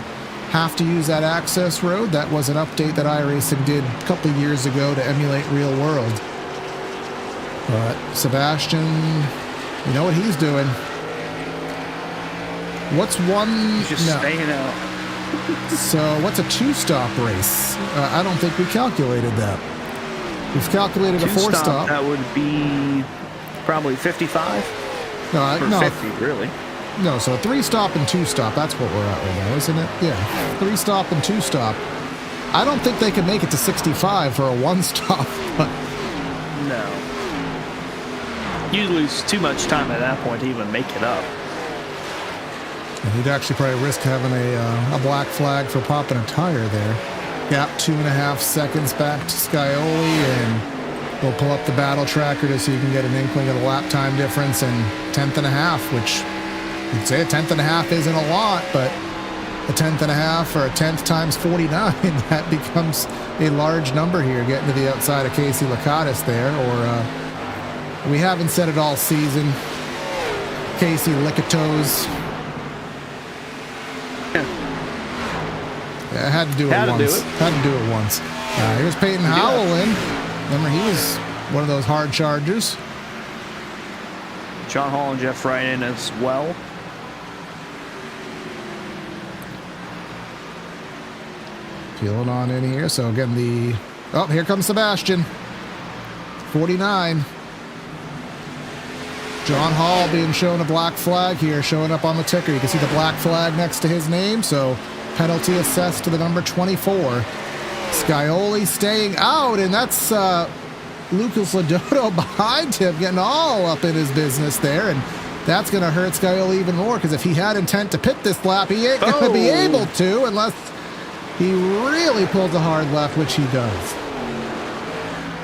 [SPEAKER 1] have to use that access road. That was an update that iRacing did a couple of years ago to emulate real world. But Sebastian, you know what he's doing. What's one?
[SPEAKER 2] He's just staying out.
[SPEAKER 1] So what's a 2-stop race? I don't think we calculated that. We've calculated a 4-stop.
[SPEAKER 2] That would be probably 55.
[SPEAKER 1] No,
[SPEAKER 2] 50 really.
[SPEAKER 1] No, so 3-stop and 2-stop, that's what we're at right now, isn't it? Yeah, 3-stop and 2-stop. I don't think they can make it to 65 for a 1-stop, but...
[SPEAKER 2] No. You lose too much time at that point to even make it up.
[SPEAKER 1] And you'd actually probably risk having a black flag for popping a tire there. Gap 2.5 seconds back to Scioli, and we'll pull up the battle tracker to so you can get an inkling of the lap time difference, and 10.5, which... You'd say a 10.5 isn't a lot, but a 10.5 or a 10th times 49, that becomes a large number here, getting to the outside of Casey Lakatos there, or we haven't said it all season. Casey Lakatos. Yeah, I had to do it once. Had to do it once. Here's Peyton Howell in. Remember, he was one of those hard chargers.
[SPEAKER 2] John Hall and Jeff Wright in as well.
[SPEAKER 1] Peeling on in here. So again, here comes Sebastian. 49. John Hall being shown a black flag here, showing up on the ticker. You can see the black flag next to his name. So penalty assessed to the number 24. Scioli staying out, and that's Lucas Lodoto behind him, getting all up in his business there, and that's going to hurt Scioli even more, because if he had intent to pit this lap, he ain't going to be able to unless he really pulls a hard left, which he does.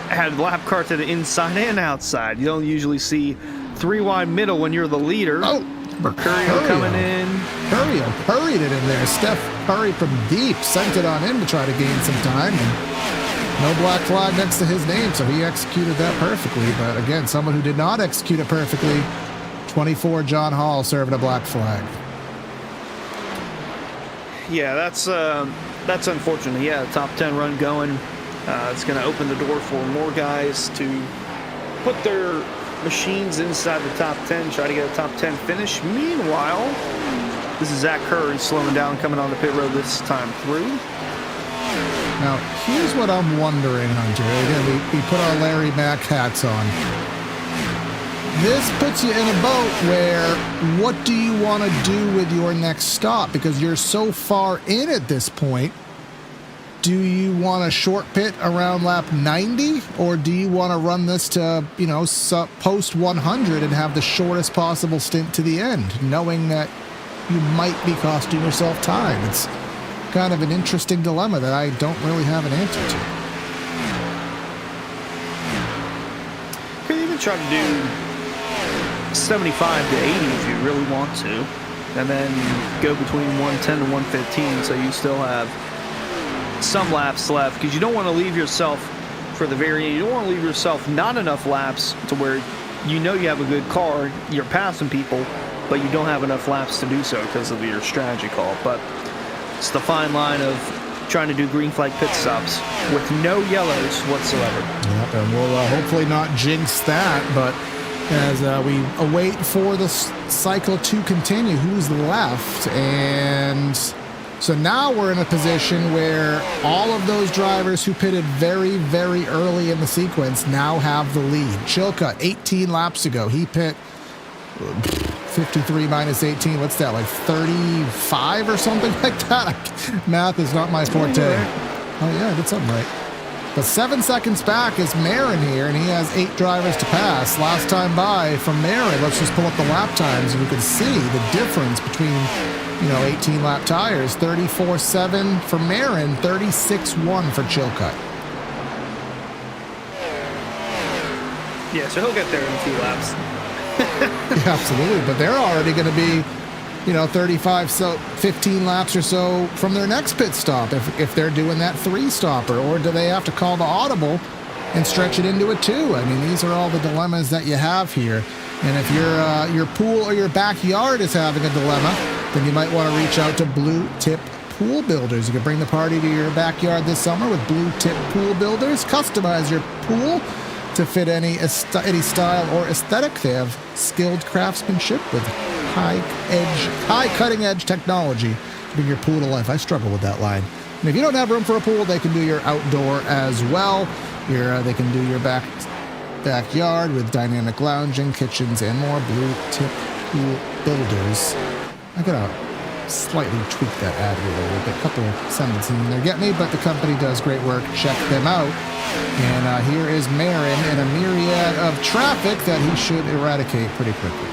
[SPEAKER 2] Had lap car to the inside and outside. You don't usually see 3-wide middle when you're the leader.
[SPEAKER 1] Oh,
[SPEAKER 2] Mercurio coming in.
[SPEAKER 1] Hurried it in there. Steph Curry from deep sent it on in to try to gain some time. And no black flag next to his name, so he executed that perfectly. But again, someone who did not execute it perfectly, 24 John Hall serving a black flag.
[SPEAKER 2] Yeah, that's unfortunate. Yeah, top 10 run going. It's going to open the door for more guys to put their machines inside the top 10, try to get a top 10 finish. Meanwhile, this is Zach Curry slowing down, coming on the pit road this time through.
[SPEAKER 1] Now, here's what I'm wondering, Hunter. Again, we put our Larry Mack hats on. This puts you in a boat where what do you want to do with your next stop? Because you're so far in at this point. Do you want a short pit around lap 90, or do you want to run this to, post 100 and have the shortest possible stint to the end, knowing that you might be costing yourself time? It's kind of an interesting dilemma that I don't really have an answer to.
[SPEAKER 2] Could even can try to do 75 to 80 if you really want to, and then go between 110 to 115, so you still have some laps left, because you don't want to leave yourself, for the very end, you don't want to leave yourself not enough laps to where you know you have a good car, you're passing people, but you don't have enough laps to do so because of your strategy call. But it's the fine line of trying to do green flag pit stops with no yellows whatsoever.
[SPEAKER 1] Yep, and we'll hopefully not jinx that, but as we await for the cycle to continue, who's left? And so now we're in a position where all of those drivers who pitted very, very early in the sequence now have the lead. Chilcutt, 18 laps ago, he pit 53 minus 18. What's that, like 35 or something like that? Math is not my forte. Oh, yeah, I did something right. But 7 seconds back is Marin here, and he has 8 drivers to pass. Last time by from Marin, let's just pull up the lap times, and you can see the difference between, 18 lap tires. 34.7 for Marin, 36.1 for Chilcutt.
[SPEAKER 2] Yeah, so he'll get there in a few laps.
[SPEAKER 1] Yeah, absolutely, but they're already going to be 35, so 15 laps or so from their next pit stop if they're doing that 3-stopper, or do they have to call the audible and stretch it into a 2? I mean, these are all the dilemmas that you have here. And if your pool or your backyard is having a dilemma, then you might want to reach out to Blue Tip Pool Builders. You can bring the party to your backyard this summer with Blue Tip Pool Builders. Customize your pool to fit any style or aesthetic. They have skilled craftsmanship with high cutting edge technology to bring your pool to life. I struggle with that line. And if you don't have room for a pool, they can do your outdoor as well. They can do your backyard with dynamic lounging, kitchens, and more. Blue Tip Pool Builders. I gotta slightly tweak that ad a little bit. A couple of sentences in there get me, but the company does great work. Check them out. And here is Marin in a myriad of traffic that he should eradicate pretty quickly.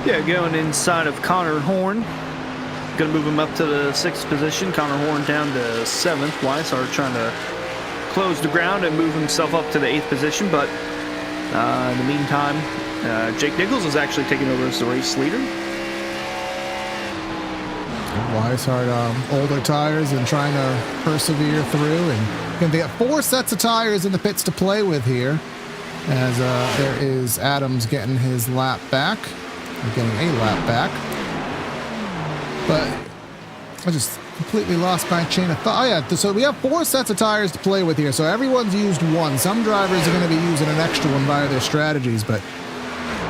[SPEAKER 2] Yeah, going inside of Connor Horn. Going to move him up to the 6th position. Connor Horn down to 7th. Weishart trying to close the ground and move himself up to the 8th position. But in the meantime, Jake Nichols is actually taking over as the race leader.
[SPEAKER 1] Weishart, older tires and trying to persevere through. And going to get 4 sets of tires in the pits to play with here. As there is Adams getting his lap back. Getting a lap back. But I just completely lost my chain of thought. Oh yeah, so we have 4 sets of tires to play with here. So everyone's used 1. Some drivers are going to be using an extra one via their strategies. But,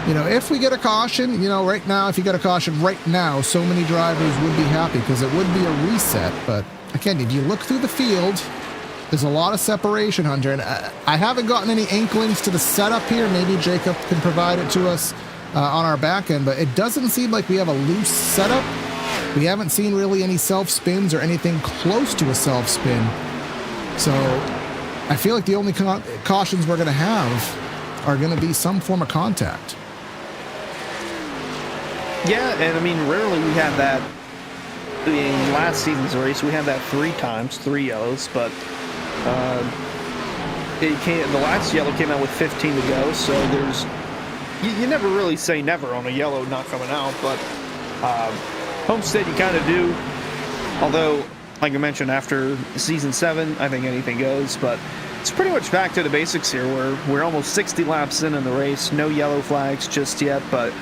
[SPEAKER 1] if we get a caution, right now, if you get a caution right now, so many drivers would be happy because it would be a reset. But again, if you look through the field, there's a lot of separation, Hunter. And I haven't gotten any inklings to the setup here. Maybe Jacob can provide it to us on our back end, but it doesn't seem like we have a loose setup. We haven't seen really any self-spins or anything close to a self-spin. So I feel like the only cautions we're going to have are going to be some form of contact.
[SPEAKER 2] Yeah, and I mean, rarely we have that. In last season's race, we had that 3 times, 3 yellows, but the last yellow came out with 15 to go, so there's you never really say never on a yellow not coming out, but Homestead you kind of do. Although, like I mentioned, after season 7, I think anything goes, but it's pretty much back to the basics here, where we're almost 60 laps in the race, no yellow flags just yet, but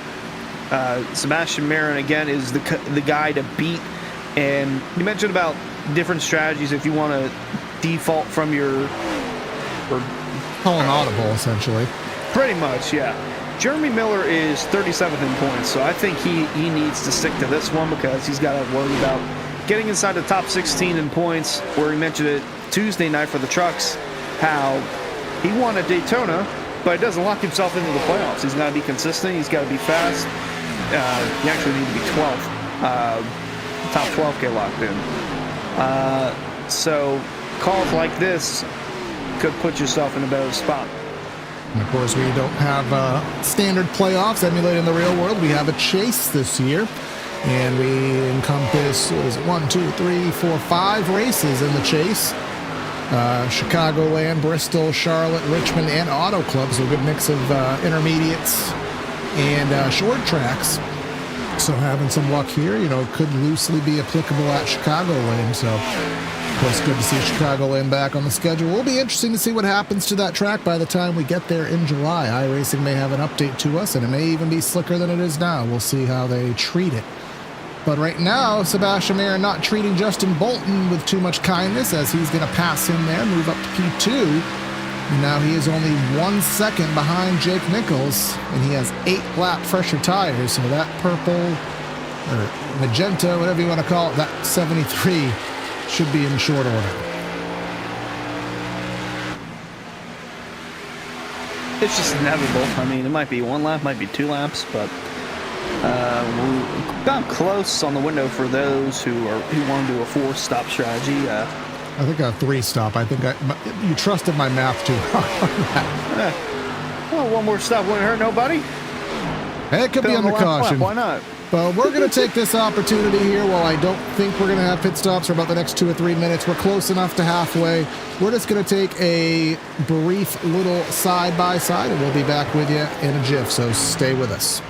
[SPEAKER 2] Sebastian Marin, again, is the guy to beat. And you mentioned about different strategies if you want to default from your...
[SPEAKER 1] Call an audible, essentially.
[SPEAKER 2] Pretty much, yeah. Jeremy Miller is 37th in points, so I think he needs to stick to this one because he's got to worry about getting inside the top 16 in points, where he mentioned it Tuesday night for the trucks, how he won at Daytona, but he doesn't lock himself into the playoffs. He's got to be consistent. He's got to be fast. You actually need to be 12th. Top 12 get locked in. So calls like this could put yourself in a better spot.
[SPEAKER 1] And of course, we don't have standard playoffs emulating the real world. We have a chase this year, and we encompass, 5 races in the chase. Chicagoland, Bristol, Charlotte, Richmond, and Auto Club. So a good mix of intermediates and short tracks. So having some luck here, could loosely be applicable at Chicagoland. So, of course, good to see Chicagoland back on the schedule. Will be interesting to see what happens to that track by the time we get there in July. iRacing may have an update to us, and it may even be slicker than it is now. We'll see how they treat it. But right now, Sebastian Mayer not treating Justin Bolton with too much kindness, as he's going to pass him there, move up to P2. And now he is only 1 second behind Jake Nichols, and he has 8-lap fresher tires. So that purple, or magenta, whatever you want to call it, that 73 should be in short order.
[SPEAKER 2] It's just inevitable. I mean, it might be 1 lap, might be 2 laps, but we got close on the window for those who want to do a 4-stop strategy.
[SPEAKER 1] I think a 3-stop. I think you trusted my math too hard on that.
[SPEAKER 2] Well, 1 more stop wouldn't hurt nobody.
[SPEAKER 1] It could be under caution.
[SPEAKER 2] Why not?
[SPEAKER 1] But we're going to take this opportunity here. While I don't think we're going to have pit stops for about the next 2 or 3 minutes, we're close enough to halfway. We're just going to take a brief little side-by-side, and we'll be back with you in a jiff, so stay with us.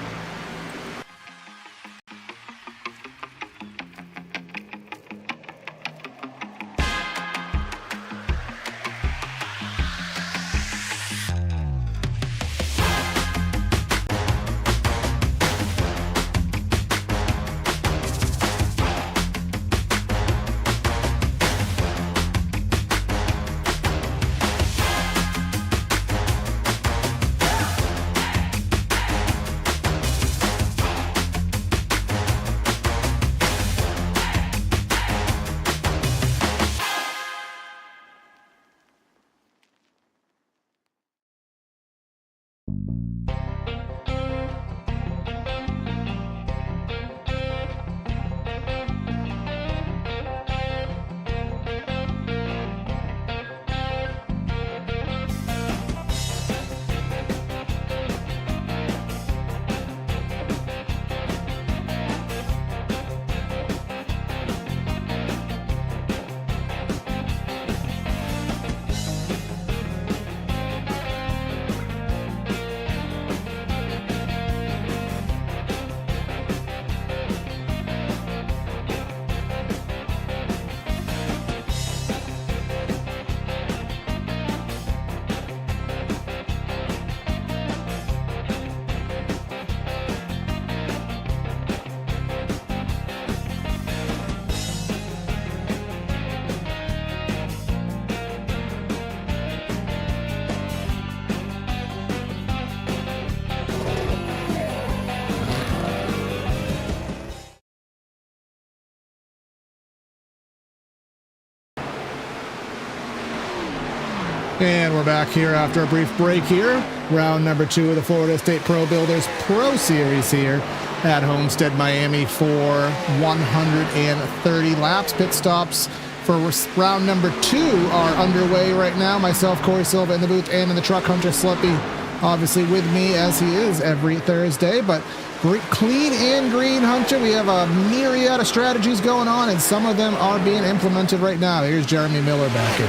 [SPEAKER 1] And we're back here after a brief break here. Round number 2 of the Florida State Pro Builders Pro Series here at Homestead-Miami for 130 laps. Pit stops for round number 2 are underway right now. Myself, Corey Silva in the booth, and in the truck, Hunter Sluppy, obviously with me as he is every Thursday. But clean and green, Hunter. We have a myriad of strategies going on, and some of them are being implemented right now. Here's Jeremy Miller back in.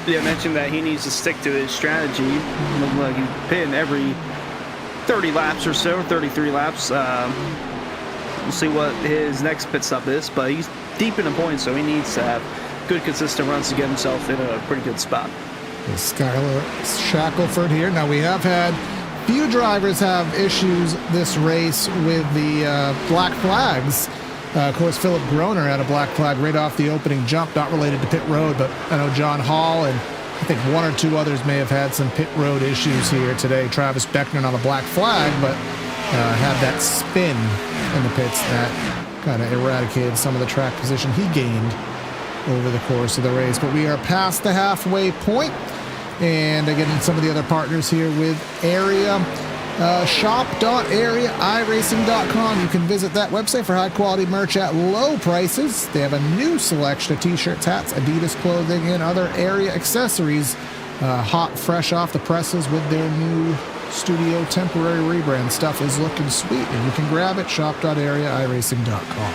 [SPEAKER 2] Yeah, I mentioned that he needs to stick to his strategy. Like he's pitting every 30 laps or so, 33 laps. We'll see what his next pit stop is, but he's deep in the points, so he needs to have good, consistent runs to get himself in a pretty good spot.
[SPEAKER 1] Skylar Shackelford here. Now, we have had few drivers have issues this race with the black flags. Of course, Philip Groner had a black flag right off the opening jump, not related to pit road, but I know John Hall and I think 1 or 2 others may have had some pit road issues here today. Travis Beckner on a black flag, but had that spin in the pits that kind of eradicated some of the track position he gained over the course of the race. But we are past the halfway point, and again, some of the other partners here with Area. Shop.area, iRacing.com. You can visit that website for high-quality merch at low prices. They have a new selection of t-shirts, hats, Adidas clothing, and other Area accessories. Hot, fresh off the presses with their new studio temporary rebrand. Stuff is looking sweet, and you can grab it. Shop.area, iRacing.com.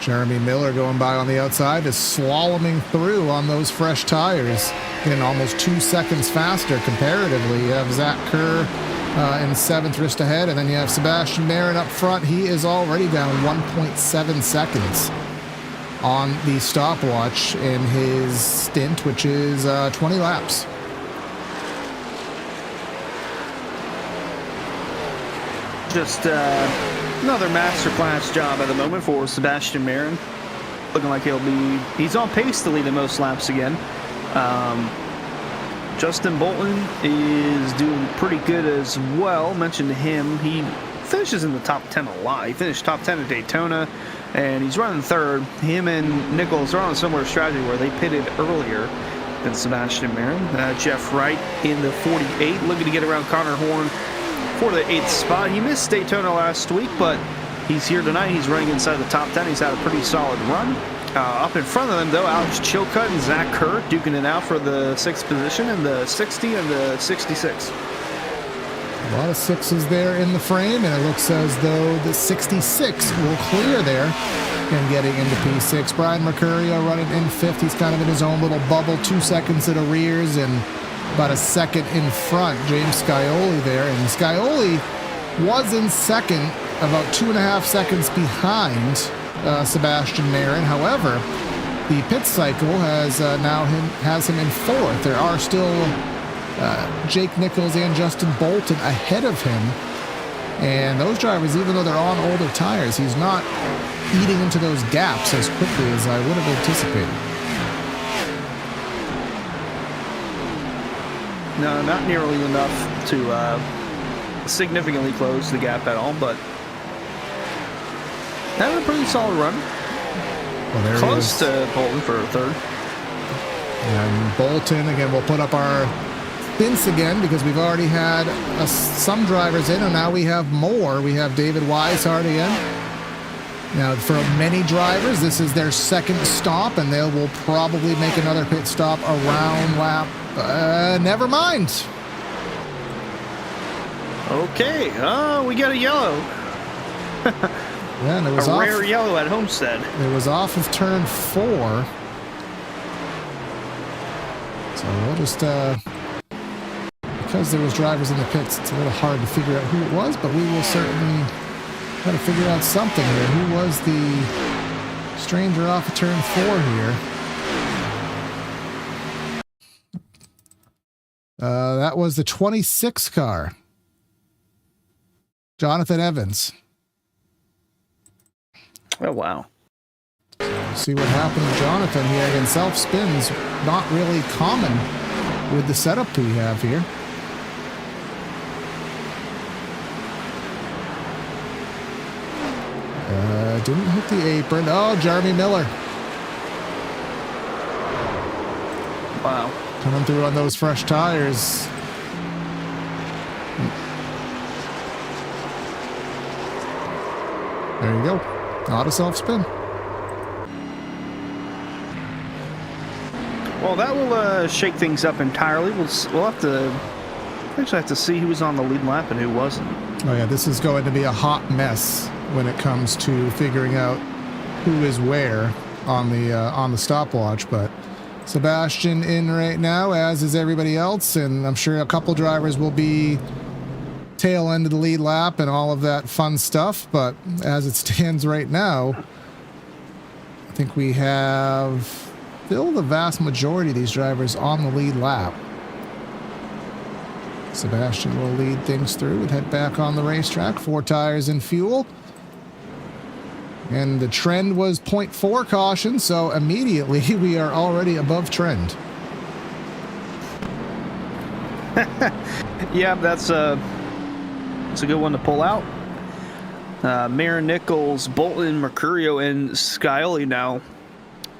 [SPEAKER 1] Jeremy Miller going by on the outside is slaloming through on those fresh tires in almost 2 seconds faster comparatively. You have Zach Kerr in 7th just ahead, and then you have Sebastian Marin up front. He is already down 1.7 seconds on the stopwatch in his stint, which is 20 laps.
[SPEAKER 2] Just another masterclass job at the moment for Sebastian Marin. Looking like he's on pace to lead the most laps again. Justin Bolton is doing pretty good as well. Mentioned him, he finishes in the top 10 a lot. He finished top 10 at Daytona, and he's running 3rd. Him and Nichols are on a similar strategy where they pitted earlier than Sebastian Marin. Jeff Wright in the 48, looking to get around Connor Horn for the 8th spot. He missed Daytona last week, but he's here tonight. He's running inside the top 10. He's had a pretty solid run. Up in front of them, though, Alex Chilcutt and Zach Kerr duking it out for the 6th position and the 60 and the 66.
[SPEAKER 1] A lot of 6s there in the frame, and it looks as though the 66 will clear there and getting into P6. Brian Mercurio running in 5th. He's kind of in his own little bubble, 2 seconds at arrears and about a second in front. James Scioli there, and Scioli was in 2nd, about 2.5 seconds behind Sebastian Marin. However, the pit cycle has has him in 4th. There are still Jake Nichols and Justin Bolton ahead of him, and those drivers, even though they're on older tires, he's not eating into those gaps as quickly as I would have anticipated.
[SPEAKER 2] No, not nearly enough to significantly close the gap at all, but having a pretty solid run.
[SPEAKER 1] Well,
[SPEAKER 2] close to Bolton for a 3rd.
[SPEAKER 1] And Bolton, again, we'll put up our stints again because we've already had some drivers in, and now we have more. We have David Weishart in. Now, for many drivers, this is their 2nd stop, and they will probably make another pit stop around lap. Never mind.
[SPEAKER 2] Okay. Oh, we got a yellow.
[SPEAKER 1] Yeah, and it was
[SPEAKER 2] a rare yellow at Homestead.
[SPEAKER 1] It was off of turn 4. So we'll just, because there was drivers in the pits, it's a little hard to figure out who it was, but we will certainly try to figure out something here. Who was the stranger off of turn 4 here? That was the 26 car. Jonathan Evans.
[SPEAKER 2] Oh, wow.
[SPEAKER 1] See what happened to Jonathan here. Again, self-spin's not really common with the setup we have here. Didn't hit the apron. Oh, Jeremy Miller.
[SPEAKER 2] Wow.
[SPEAKER 1] Coming through on those fresh tires. There you go. Not a self-spin.
[SPEAKER 2] Well, that will shake things up entirely. We'll have to actually have to see who was on the lead lap and who wasn't.
[SPEAKER 1] Oh yeah, this is going to be a hot mess when it comes to figuring out who is where on the stopwatch. But Sebastian in right now, as is everybody else, and I'm sure a couple drivers will be tail end of the lead lap and all of that fun stuff. But as it stands right now, I think we have still the vast majority of these drivers on the lead lap. Sebastian will lead things through and head back on the racetrack. 4 tires and fuel. And the trend was 0.4 caution, so immediately we are already above trend.
[SPEAKER 2] Yeah, that's a good one to pull out. Marin, Nichols, Bolton, Mercurio, and Scioli now.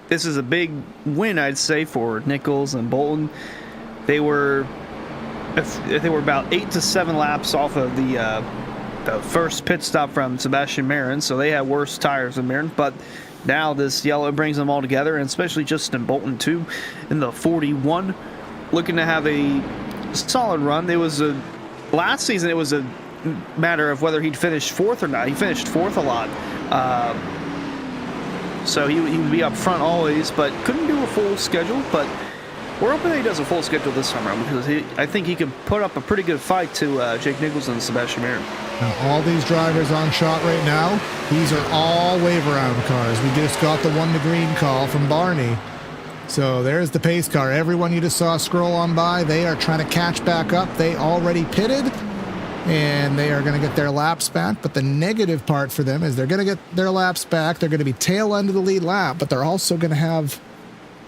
[SPEAKER 2] This is a big win, I'd say, for Nichols and Bolton. They were about 8 to 7 laps off of the first pit stop from Sebastian Marin, so they had worse tires than Marin. But now this yellow brings them all together, and especially Justin Bolton too, in the 41, looking to have a solid run. Last season it was a matter of whether he'd finish 4th or not. He finished 4th a lot. so he would be up front always, but couldn't do a full schedule. But we're hoping that he does a full schedule this time around, because I think he could put up a pretty good fight to Jake Nichols and Sebastian Marin.
[SPEAKER 1] Now, all these drivers on shot right now, these are all wave around cars. We just got the 1 to green call from Barney. So there's the pace car. Everyone you just saw scroll on by, they are trying to catch back up. They already pitted, and they are going to get their laps back. But the negative part for them is they're going to get their laps back. They're going to be tail end of the lead lap, but they're also going to have,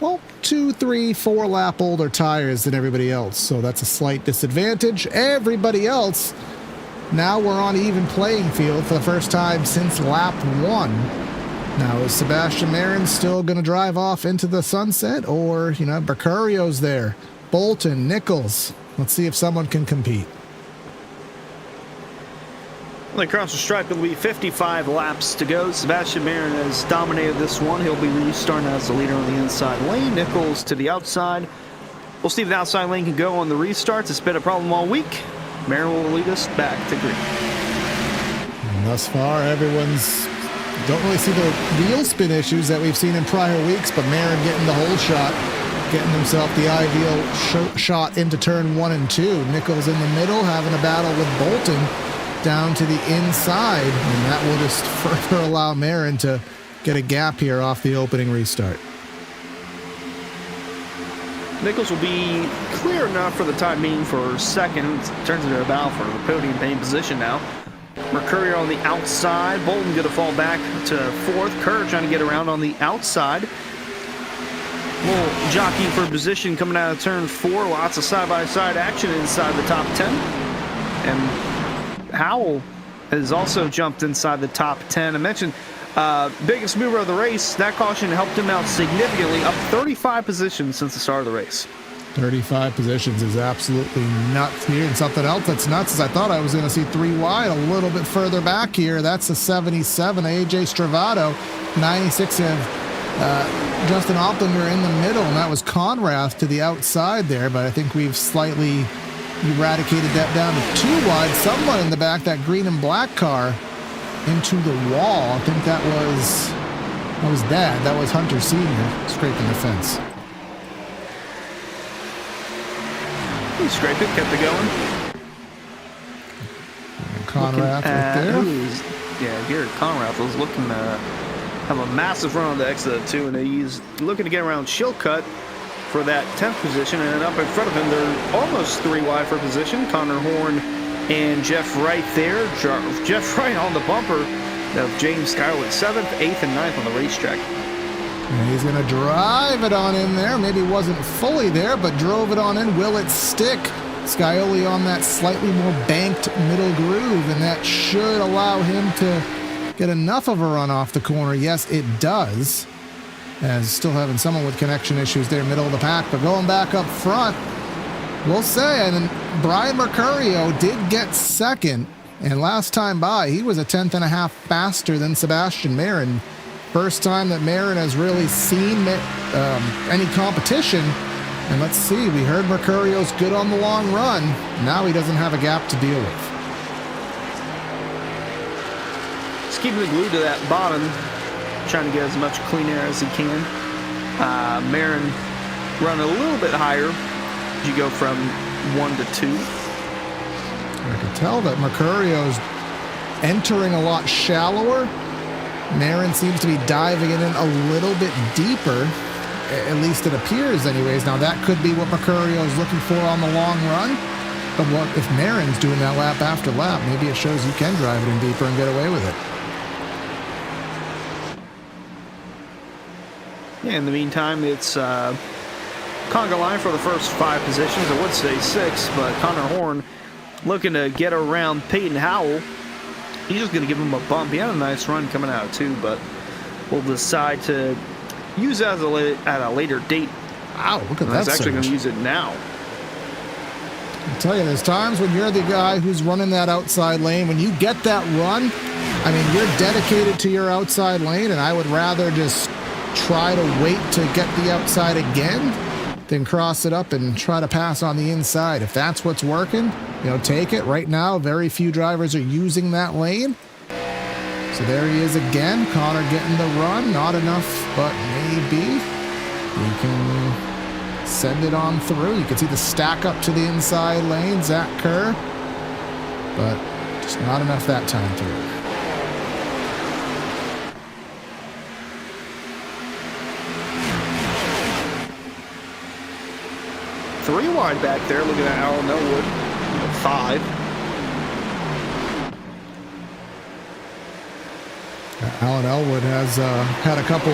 [SPEAKER 1] well, 2, 3, 4 lap older tires than everybody else. So that's a slight disadvantage. Everybody else, now we're on even playing field for the first time since lap 1. Now, is Sebastian Marin still going to drive off into the sunset? Or, you know, Mercurio's there. Bolton, Nichols. Let's see if someone can compete.
[SPEAKER 2] Across the stripe, it'll be 55 laps to go. Sebastian Marin has dominated this one. He'll be restarting as the leader on the inside lane. Nichols to the outside. We'll see if the outside lane can go on the restarts. It's been a problem all week. Marin will lead us back to green.
[SPEAKER 1] And thus far, everyone's... Don't really see the wheel spin issues that we've seen in prior weeks, but Marin getting the whole shot, getting himself the ideal shot into turn 1 and 2. Nichols in the middle, having a battle with Bolton down to the inside, and that will just further allow Marin to get a gap here off the opening restart.
[SPEAKER 2] Nichols will be clear enough for the time being for second. Turns into a battle for the podium paint position now. Mercurio on the outside. Bolton going to fall back to fourth. Kerr trying to get around on the outside. Little jockey for position coming out of turn 4. Lots of side-by-side action inside the top 10. And Howell has also jumped inside the top 10. I mentioned biggest mover of the race. That caution helped him out significantly, up 35 positions since the start of the race.
[SPEAKER 1] 35 positions is absolutely nuts here. And something else that's nuts is I thought I was going to see 3 wide a little bit further back here. That's a 77, AJ Stravato, 96 of Justin Opplinger in the middle, and that was Conrath to the outside there, but I think we've slightly eradicated that down to 2 wide. Someone in the back, that green and black car, into the wall. I think that was Dad. That was Hunter Sr. scraping the fence.
[SPEAKER 2] He scraped it, kept it going.
[SPEAKER 1] Conrath right there.
[SPEAKER 2] Garrett Conrath was looking to have a massive run on the exit of 2, and he's looking to get around Chilcutt for that 10th position, and up in front of him, they're almost 3 wide for position. Connor Horn and Jeff Wright there. Jeff Wright on the bumper of James Skyler, 7th, 8th, and 9th on the racetrack.
[SPEAKER 1] And he's going to drive it on in there. Maybe wasn't fully there, but drove it on in. Will it stick? Scioli on that slightly more banked middle groove, and that should allow him to get enough of a run off the corner. Yes, it does. As still having someone with connection issues there, middle of the pack, but going back up front, we'll say, and then Brian Mercurio did get second, and last time by, he was a 10th and a half faster than Sebastian Marin. First time that Marin has really seen any competition. And let's see, we heard Mercurio's good on the long run. Now he doesn't have a gap to deal with.
[SPEAKER 2] Just keeping it glued to that bottom, trying to get as much clean air as he can. Marin run a little bit higher as you go from 1 to 2.
[SPEAKER 1] I can tell that Mercurio's entering a lot shallower. Marin seems to be diving it in a little bit deeper. At least it appears anyways. Now that could be what Mercurio is looking for on the long run. But what if Marin's doing that lap after lap? Maybe it shows you can drive it in deeper and get away with it.
[SPEAKER 2] Yeah, in the meantime, it's conga line for the first 5 positions. I would say 6, but Connor Horn looking to get around Peyton Howell. He's just going to give him a bump. He had a nice run coming out of 2, but we'll decide to use that at a later date.
[SPEAKER 1] Wow, look at that.
[SPEAKER 2] He's actually going to use it now.
[SPEAKER 1] I tell you, there's times when you're the guy who's running that outside lane. When you get that run, I mean, you're dedicated to your outside lane, and I would rather just try to wait to get the outside again than cross it up and try to pass on the inside. If that's what's working, you know, take it. Right now, very few drivers are using that lane. So there he is again. Connor getting the run. Not enough, but maybe he can send it on through. You can see the stack up to the inside lane. Zach Kerr. But just not enough that time through.
[SPEAKER 2] Three wide back there, looking at Alan Elwood. 5.
[SPEAKER 1] Alan Elwood has had a couple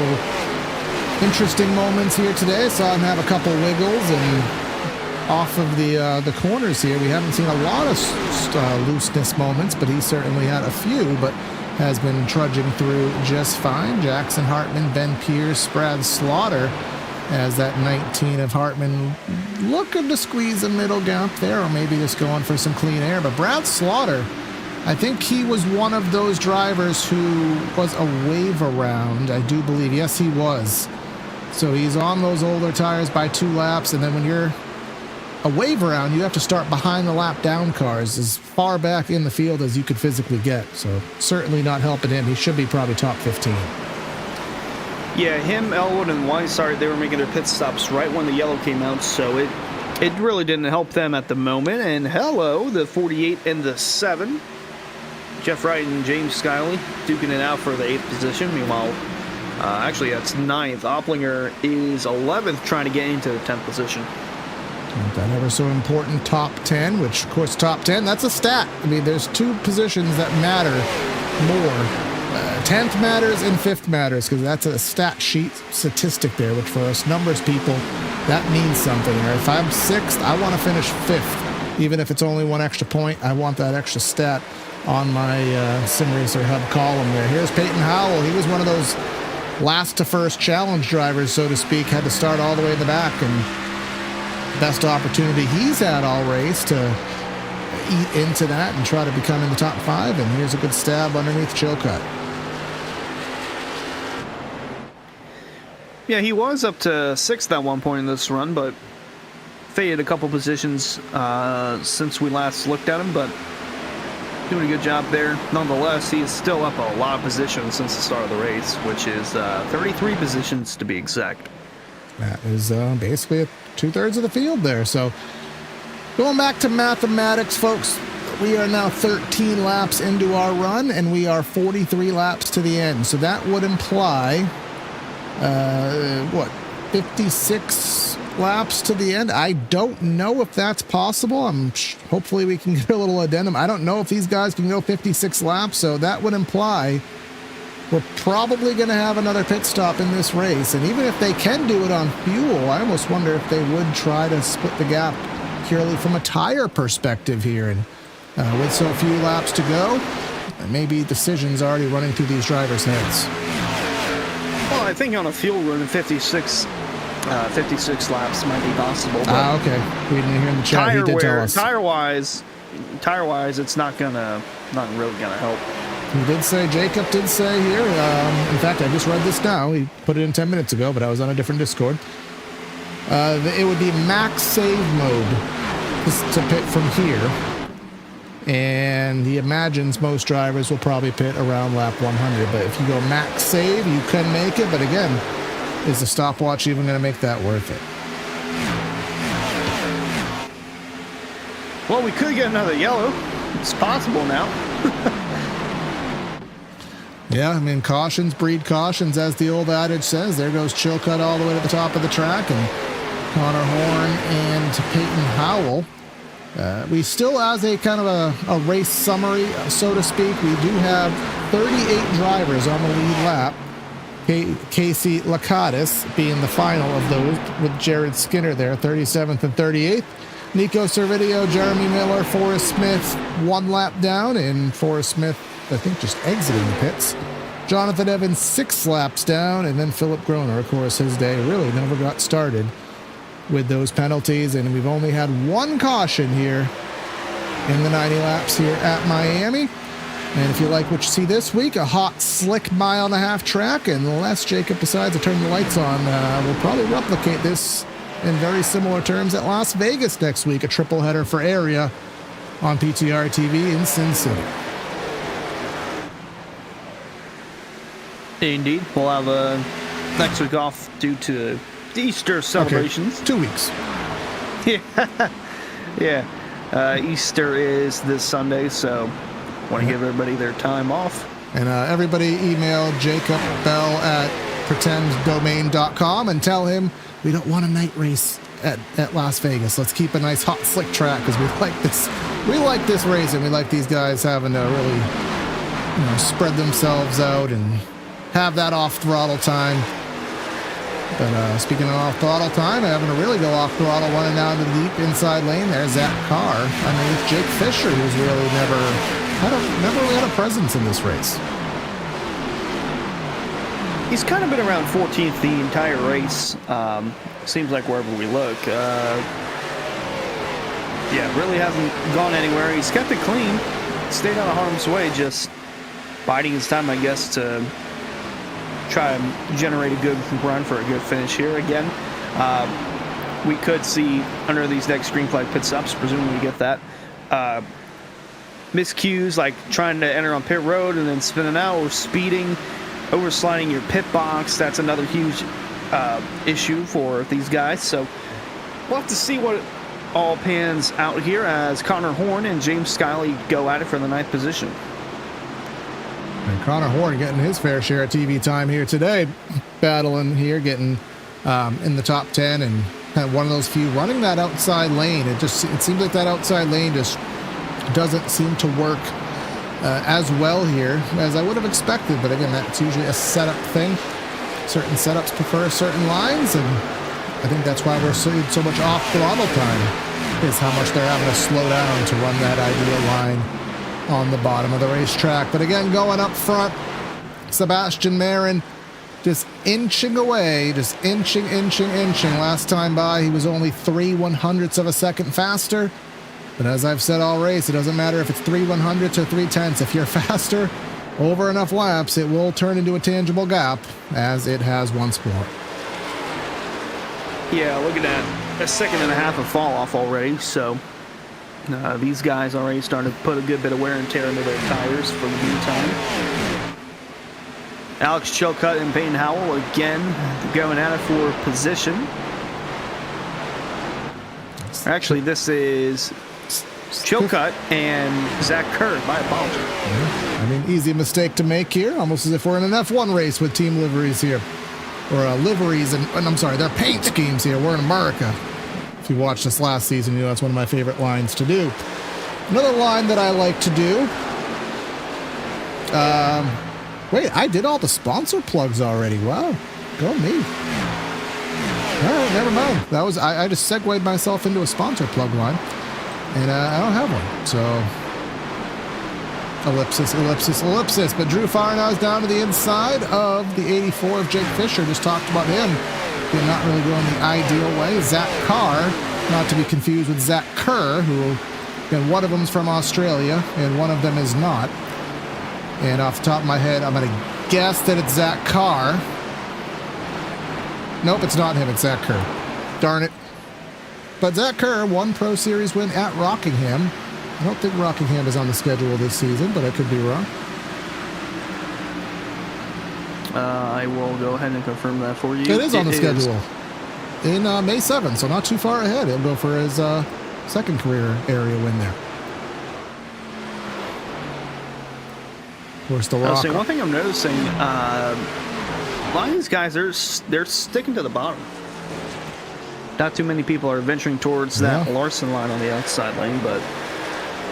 [SPEAKER 1] interesting moments here today. Saw him have a couple wiggles and off of the corners here. We haven't seen a lot of looseness moments, but he certainly had a few, but has been trudging through just fine. Jackson Hartman, Ben Pierce, Brad Slaughter, as that 19 of Hartman looking to squeeze a middle gap there, or maybe just going for some clean air. But Brad Slaughter, I think he was one of those drivers who was a wave around, I do believe. Yes, he was. So he's on those older tires by 2 laps, and then when you're a wave around, you have to start behind the lap down cars as far back in the field as you could physically get. So certainly not helping him. He should be probably top 15.
[SPEAKER 2] Yeah, him, Elwood, and Weissart, they were making their pit stops right when the yellow came out, so it really didn't help them at the moment. And hello, the 48 and the 7. Jeff Wright and James Skiley duking it out for the 8th position. Meanwhile, actually that's 9th. Opplinger is 11th, trying to get into the 10th position.
[SPEAKER 1] That ever so important top 10, which of course top 10, that's a stat. I mean, there's 2 positions that matter more. 10th matters and 5th matters, because that's a stat sheet statistic there, which for us numbers people, that means something. Or if I'm 6th, I want to finish 5th. Even if it's only 1 extra point, I want that extra stat on my Sim Racer Hub column there. Here's Peyton Howell. He was one of those last to first challenge drivers, so to speak. Had to start all the way in the back, and best opportunity he's had all race to eat into that and try to become in the top 5. And here's a good stab underneath Chilcutt.
[SPEAKER 2] Yeah, he was up to 6th at one point in this run, but faded a couple positions since we last looked at him, but doing a good job there. Nonetheless, he's still up a lot of positions since the start of the race, which is 33 positions to be exact.
[SPEAKER 1] That is basically 2/3 of the field there. So going back to mathematics, folks, we are now 13 laps into our run, and we are 43 laps to the end. So that would imply 56 laps to the end. I don't know if that's possible. Hopefully we can get a little addendum. I don't know if these guys can go 56 laps, so that would imply we're probably going to have another pit stop in this race. And even if they can do it on fuel, I almost wonder if they would try to split the gap purely from a tire perspective here. And with so few laps to go, maybe decisions already running through these drivers' heads.
[SPEAKER 2] Well, I think on a fuel run, 56 laps might be possible.
[SPEAKER 1] Okay. We didn't hear in the chat. He did tell us.
[SPEAKER 2] Tire-wise, it's not really gonna help.
[SPEAKER 1] He did say, Jacob did say here, in fact, I just read this now. He put it in 10 minutes ago, but I was on a different Discord. It would be max save mode to pit from here. And he imagines most drivers will probably pit around lap 100. But if you go max save, you can make it. But again, is the stopwatch even going to make that worth it?
[SPEAKER 2] Well, we could get another yellow. It's possible now.
[SPEAKER 1] Yeah, I mean, cautions breed cautions, as the old adage says. There goes Chilcutt all the way to the top of the track, and Connor Horn and Peyton Howell. We still, as a kind of a race summary, so to speak, we do have 38 drivers on the lead lap. Casey Lakatis being the final of those, with Jared Skinner there, 37th and 38th. Nico Servideo, Jeremy Miller, Forrest Smith, 1 lap down, and Forrest Smith, I think, just exiting the pits. Jonathan Evans, 6 laps down, and then Philip Groner, of course, his day really never got started with those penalties, and we've only had 1 caution here in the 90 laps here at Miami. And if you like what you see this week, a hot, slick 1.5-mile track, and unless Jacob decides to turn the lights on, we'll probably replicate this in very similar terms at Las Vegas next week, a triple header for area on PTRTV in Sin City.
[SPEAKER 2] Indeed. We'll have next week off due to the Easter celebrations.
[SPEAKER 1] Okay. 2 weeks.
[SPEAKER 2] Yeah. Easter is this Sunday, so want to give everybody their time off.
[SPEAKER 1] And everybody email Jacob Bell at pretenddomain.com and tell him we don't want a night race at Las Vegas. Let's keep a nice hot slick track because we like this. We like this racing. We like these guys having to really, spread themselves out and have that off throttle time. But speaking of off throttle time, having to really go off throttle running down the deep inside lane there, Zach Carr. I mean, it's Jake Fisher who's really never really had a presence in this race.
[SPEAKER 2] He's kind of been around 14th the entire race. Seems like wherever we look. Really hasn't gone anywhere. He's kept it clean, stayed out of harm's way, just biding his time, I guess, to try and generate a good run for a good finish here. Again, we could see under these next green flag pit stops, presumably we get that. Miscues like trying to enter on pit road and then spinning out or speeding, oversliding your pit box. That's another huge issue for these guys. So we'll have to see what all pans out here as Connor Horn and James Skiley go at it for the 9th position.
[SPEAKER 1] And Connor Horn getting his fair share of TV time here today, battling here, getting in the top 10 and kind of one of those few running that outside lane. It seems like that outside lane just doesn't seem to work as well here as I would have expected. But again, that's usually a setup thing. Certain setups prefer certain lines, and I think that's why we're seeing so much off throttle time, is how much they're having to slow down to run that ideal line on the bottom of the racetrack. But again, going up front, Sebastian Marin just inching away, just inching. Last time by, he was only 3/100ths of a second faster. But as I've said all race, it doesn't matter if it's 3/100ths or 3/10ths. If you're faster over enough laps, it will turn into a tangible gap, as it has once more.
[SPEAKER 2] Yeah, looking at a second and a half of fall off already, so these guys already starting to put a good bit of wear and tear into their tires for the meantime. Alex Chilcutt and Peyton Howell again going at it for position. Actually, this is Chilcutt and Zach Kerr. My apologies.
[SPEAKER 1] I mean, easy mistake to make here, almost as if we're in an F1 race with team liveries here. Or liveries, and I'm sorry, they're paint schemes here. We're in America. If you watched this last season, you know that's one of my favorite lines to do. Another line that I like to do. Wait, I did all the sponsor plugs already. Wow, go me. All right, never mind. That was I just segued myself into a sponsor plug line, and I don't have one. So ellipsis. But Drew Farnow's down to the inside of the 84 of Jake Fisher. Just talked about him. They're not really going the ideal way. Zach Carr, not to be confused with Zach Kerr, who, again, one of them's from Australia, and one of them is not. And off the top of my head, I'm going to guess that it's Zach Carr. Nope, it's not him. It's Zach Kerr. Darn it. But Zach Kerr, one Pro Series win at Rockingham. I don't think Rockingham is on the schedule this season, but I could be wrong.
[SPEAKER 2] I will go ahead and confirm that for you.
[SPEAKER 1] It is on the schedule in May 7th, so not too far ahead. He'll go for his second career area win there. Of course, the Rock.
[SPEAKER 2] One thing I'm noticing, a lot of these guys, they're sticking to the bottom. Not too many people are venturing towards that Larson line on the outside lane, but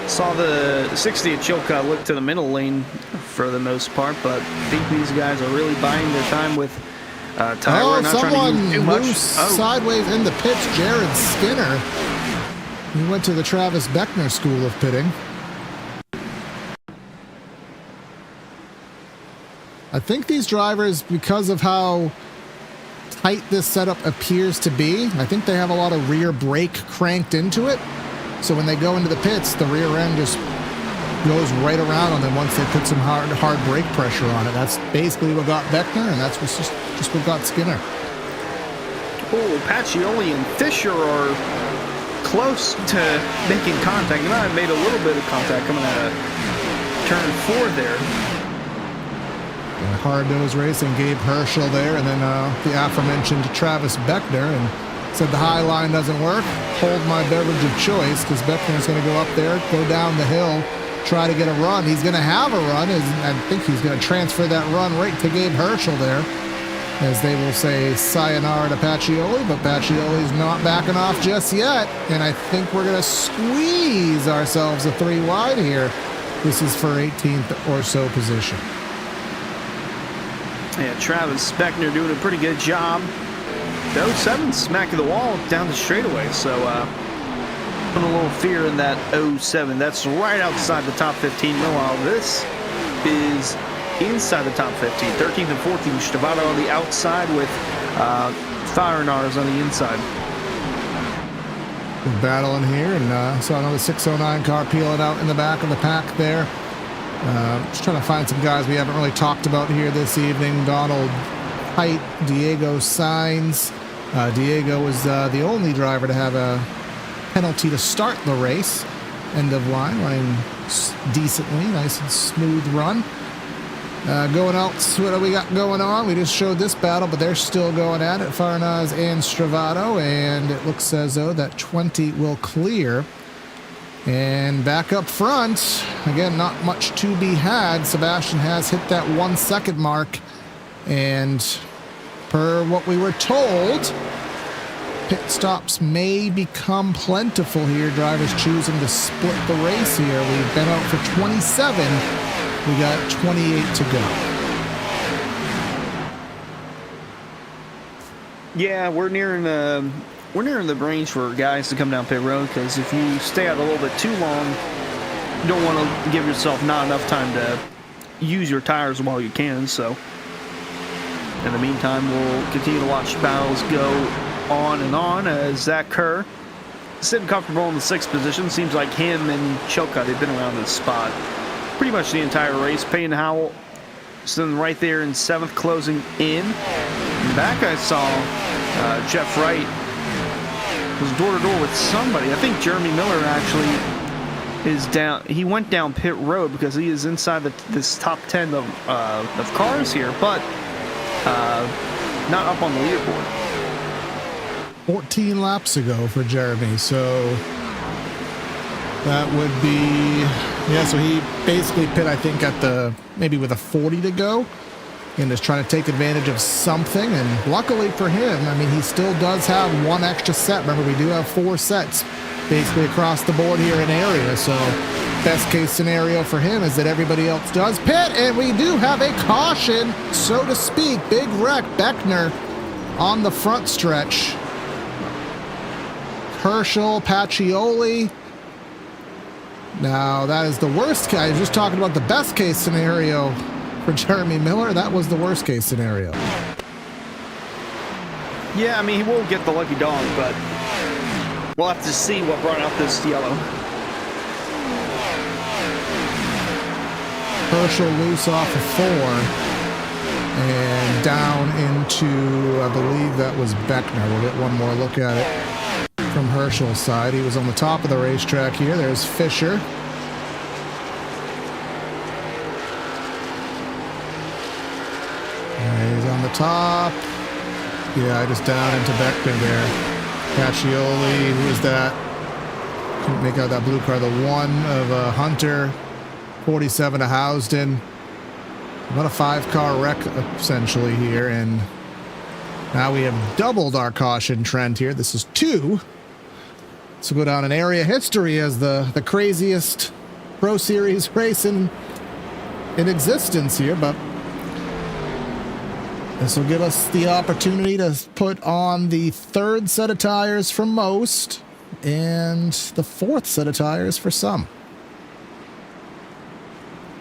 [SPEAKER 2] saw the 60 at Chilcutt look to the middle lane for the most part, but I think these guys are really buying their time with Tyler. Not trying to use too much.
[SPEAKER 1] Sideways in the pits, Jared Skinner. He went to the Travis Beckner School of Pitting. I think these drivers, because of how tight this setup appears to be, I think they have a lot of rear brake cranked into it. So when they go into the pits, the rear end just goes right around on them once they put some hard brake pressure on it. That's basically what got Beckner, and that's what's just what got Skinner.
[SPEAKER 2] Oh, Pacioli and Fisher are close to making contact. They might have made a little bit of contact coming out of turn 4 there.
[SPEAKER 1] Hard Nose Racing, Gabe Herschel there, and then the aforementioned Travis Beckner, and said the high line doesn't work. Hold my beverage of choice, because Beckner's going to go up there, go down the hill, try to get a run. He's going to have a run. I think he's going to transfer that run right to Gabe Herschel there, as they will say sayonara to Pacioli, but Pacioli's not backing off just yet, and I think we're going to squeeze ourselves a 3 wide here. This is for 18th or so position.
[SPEAKER 2] Yeah, Travis Beckner doing a pretty good job. The 07 smacking the wall down the straightaway, so putting a little fear in that 07. That's right outside the top 15. Meanwhile, this is inside the top 15. 13th and 14th. Stravato on the outside with Firenars on the inside.
[SPEAKER 1] We're battling here, and saw another 609 car peeling out in the back of the pack there. Just trying to find some guys we haven't really talked about here this evening. Donald Height, Diego Sainz. Diego was the only driver to have a penalty to start the race. End of line, running decently, nice and smooth run. Going else, what do we got going on? We just showed this battle, but they're still going at it. Farnaz and Stravato, and it looks as though that 20 will clear. And back up front, again, not much to be had. Sebastian has hit that 1 second mark, and per what we were told, pit stops may become plentiful here. Drivers choosing to split the race here. We've been out for 27. We got 28 to go.
[SPEAKER 2] Yeah, we're nearing the range for guys to come down pit road, because if you stay out a little bit too long, you don't want to give yourself not enough time to use your tires while you can. So in the meantime, we'll continue to watch battles go on as Zach Kerr sitting comfortable in the 6th position. Seems like him and Chilcutt have been around this spot pretty much the entire race. Payne Howell sitting right there in 7th, closing in. In the back, I saw Jeff Wright was door to door with somebody. I think Jeremy Miller actually is down. He went down pit road because he is inside this top 10 of cars here, but not up on the leaderboard.
[SPEAKER 1] 14 laps ago for Jeremy, so that would be, yeah, so he basically pit, I think, at maybe with a 40 to go, and is trying to take advantage of something. And luckily for him, I mean, he still does have 1 extra set. Remember, we do have 4 sets basically across the board here in area, so best case scenario for him is that everybody else does pit, and we do have a caution, so to speak. Big wreck. Beckner on the front stretch. Herschel, Pacioli. Now, that is the worst case. I was just talking about the best case scenario for Jeremy Miller. That was the worst case scenario.
[SPEAKER 2] Yeah, I mean, he won't get the lucky dog, but we'll have to see what brought out this yellow.
[SPEAKER 1] Herschel loose off of 4 and down into, I believe that was Beckner. We'll get one more look at it from Herschel's side. He was on the top of the racetrack here. There's Fisher. He's on the top. Yeah, just down into Beckner there. Pacioli, who is that? Couldn't make out that blue car. The 1 of Hunter. 47 to Housden. About a 5-car wreck, essentially, here. And now we have doubled our caution trend here. This is 2. So go down in area history as the craziest Pro Series race in existence here, but this will give us the opportunity to put on the 3rd set of tires for most and the 4th set of tires for some.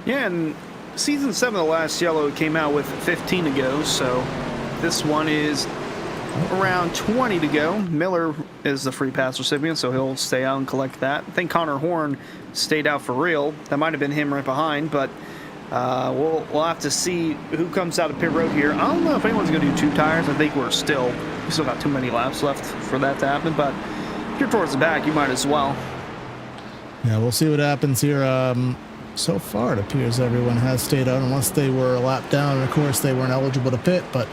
[SPEAKER 2] Yeah, and season 7, the last yellow came out with 15 to go, so this one is around 20 to go. Miller is the free pass recipient, so he'll stay out and collect that. I think Connor Horn stayed out for real. That might have been him right behind, but we'll have to see who comes out of pit road here. I don't know if anyone's going to do 2 tires. I think we still got too many laps left for that to happen, but if you're towards the back, you might as well.
[SPEAKER 1] Yeah, we'll see what happens here. So far, it appears everyone has stayed out unless they were a lap down. And of course, they weren't eligible to pit, but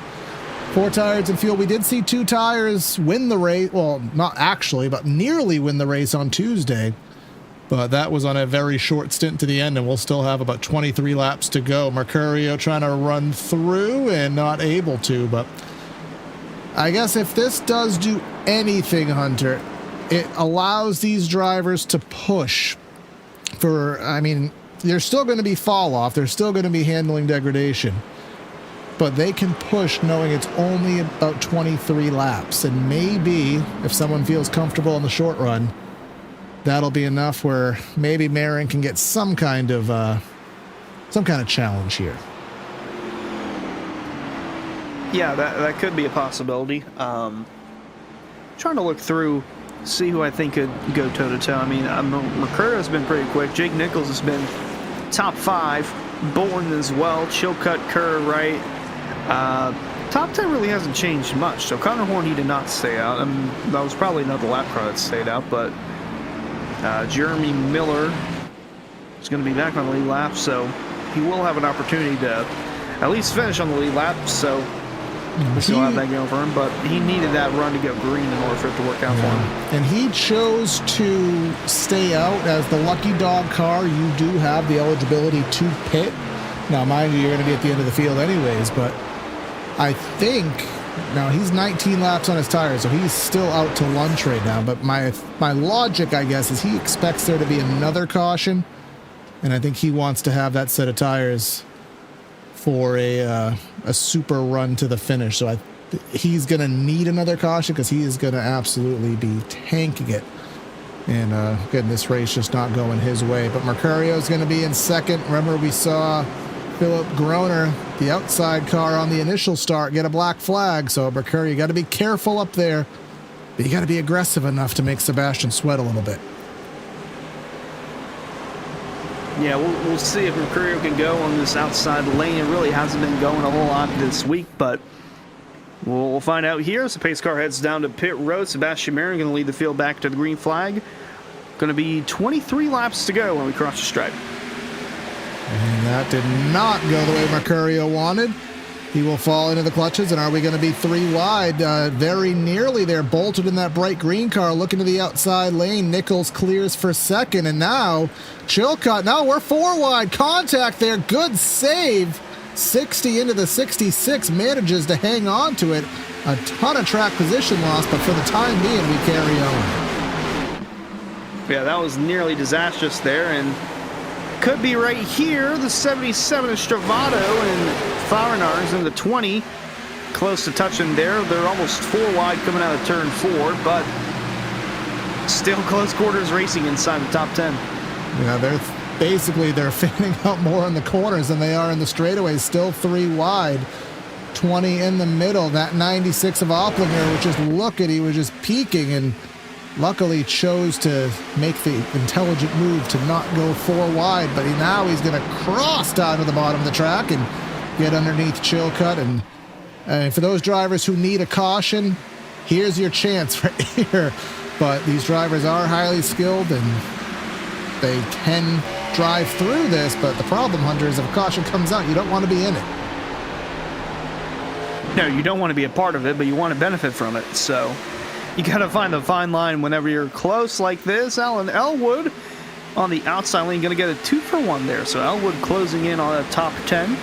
[SPEAKER 1] 4 tires in field. We did see 2 tires win the race. Well, not actually, but nearly win the race on Tuesday. But that was on a very short stint to the end, and we'll still have about 23 laps to go. Mercurio trying to run through and not able to, but I guess if this does do anything, Hunter, it allows these drivers to push for, I mean, there's still going to be fall off. They're still going to be handling degradation. But they can push knowing it's only about 23 laps. And maybe if someone feels comfortable in the short run, that'll be enough where maybe Marin can get some kind of challenge here.
[SPEAKER 2] Yeah, that could be a possibility. Trying to look through, see who I think could go toe-to-toe. I mean, Mercurio's been pretty quick. Jake Nichols has been top 5. Bolton as well. Chilcutt, Kerr, right? Top 10 really hasn't changed much. So Connor Horn, he did not stay out. That was probably another lap car that stayed out, but Jeremy Miller is going to be back on the lead lap, so he will have an opportunity to at least finish on the lead lap, so we still have that going for him, but he needed that run to go green in order for it to work out for him.
[SPEAKER 1] And he chose to stay out. As the lucky dog car, you do have the eligibility to pit. Now, mind you, you're going to be at the end of the field anyways, but I think, now he's 19 laps on his tires, so he's still out to lunch right now, but my logic, I guess, is he expects there to be another caution, and I think he wants to have that set of tires for a super run to the finish. So he's going to need another caution because he is going to absolutely be tanking it. And again, this race just not going his way. But Mercurio is going to be in second. Remember, we saw Philip Groner, the outside car on the initial start, get a black flag. So Mercurio, you got to be careful up there. But you got to be aggressive enough to make Sebastian sweat a little bit.
[SPEAKER 2] Yeah, we'll see if Mercurio can go on this outside lane. It really hasn't been going a whole lot this week, but we'll find out here as the pace car heads down to pit road. Sebastian Marin going to lead the field back to the green flag. Going to be 23 laps to go when we cross the stripe.
[SPEAKER 1] And that did not go the way Mercurio wanted. He will fall into the clutches, and are we going to be 3 wide? Very nearly there. Bolted in that bright green car, looking to the outside lane. Nichols clears for second, and now Chilcutt. Now we're 4 wide. Contact there. Good save. 60 into the 66. Manages to hang on to it. A ton of track position loss, but for the time being, we carry on.
[SPEAKER 2] Yeah, that was nearly disastrous there, and could be right here. The 77 of Stravato and Fahrenar's in the 20. Close to touching there. They're almost 4 wide coming out of turn 4, but still close quarters racing inside the top 10.
[SPEAKER 1] Yeah, they're fanning out more in the corners than they are in the straightaways. Still 3 wide. 20 in the middle. That 96 of Opplinger, which is, look at, he was just peeking and luckily chose to make the intelligent move to not go 4 wide, but now he's going to cross down to the bottom of the track and get underneath Chilcutt. And for those drivers who need a caution, here's your chance right here. But these drivers are highly skilled and they can drive through this, but the problem, Hunter, is if a caution comes out, you don't want to be in it.
[SPEAKER 2] No, you don't want to be a part of it, but you want to benefit from it. So you got to find the fine line whenever you're close like this. Alan Elwood on the outside lane going to get a 2-for-1 there. So Elwood closing in on the top 10.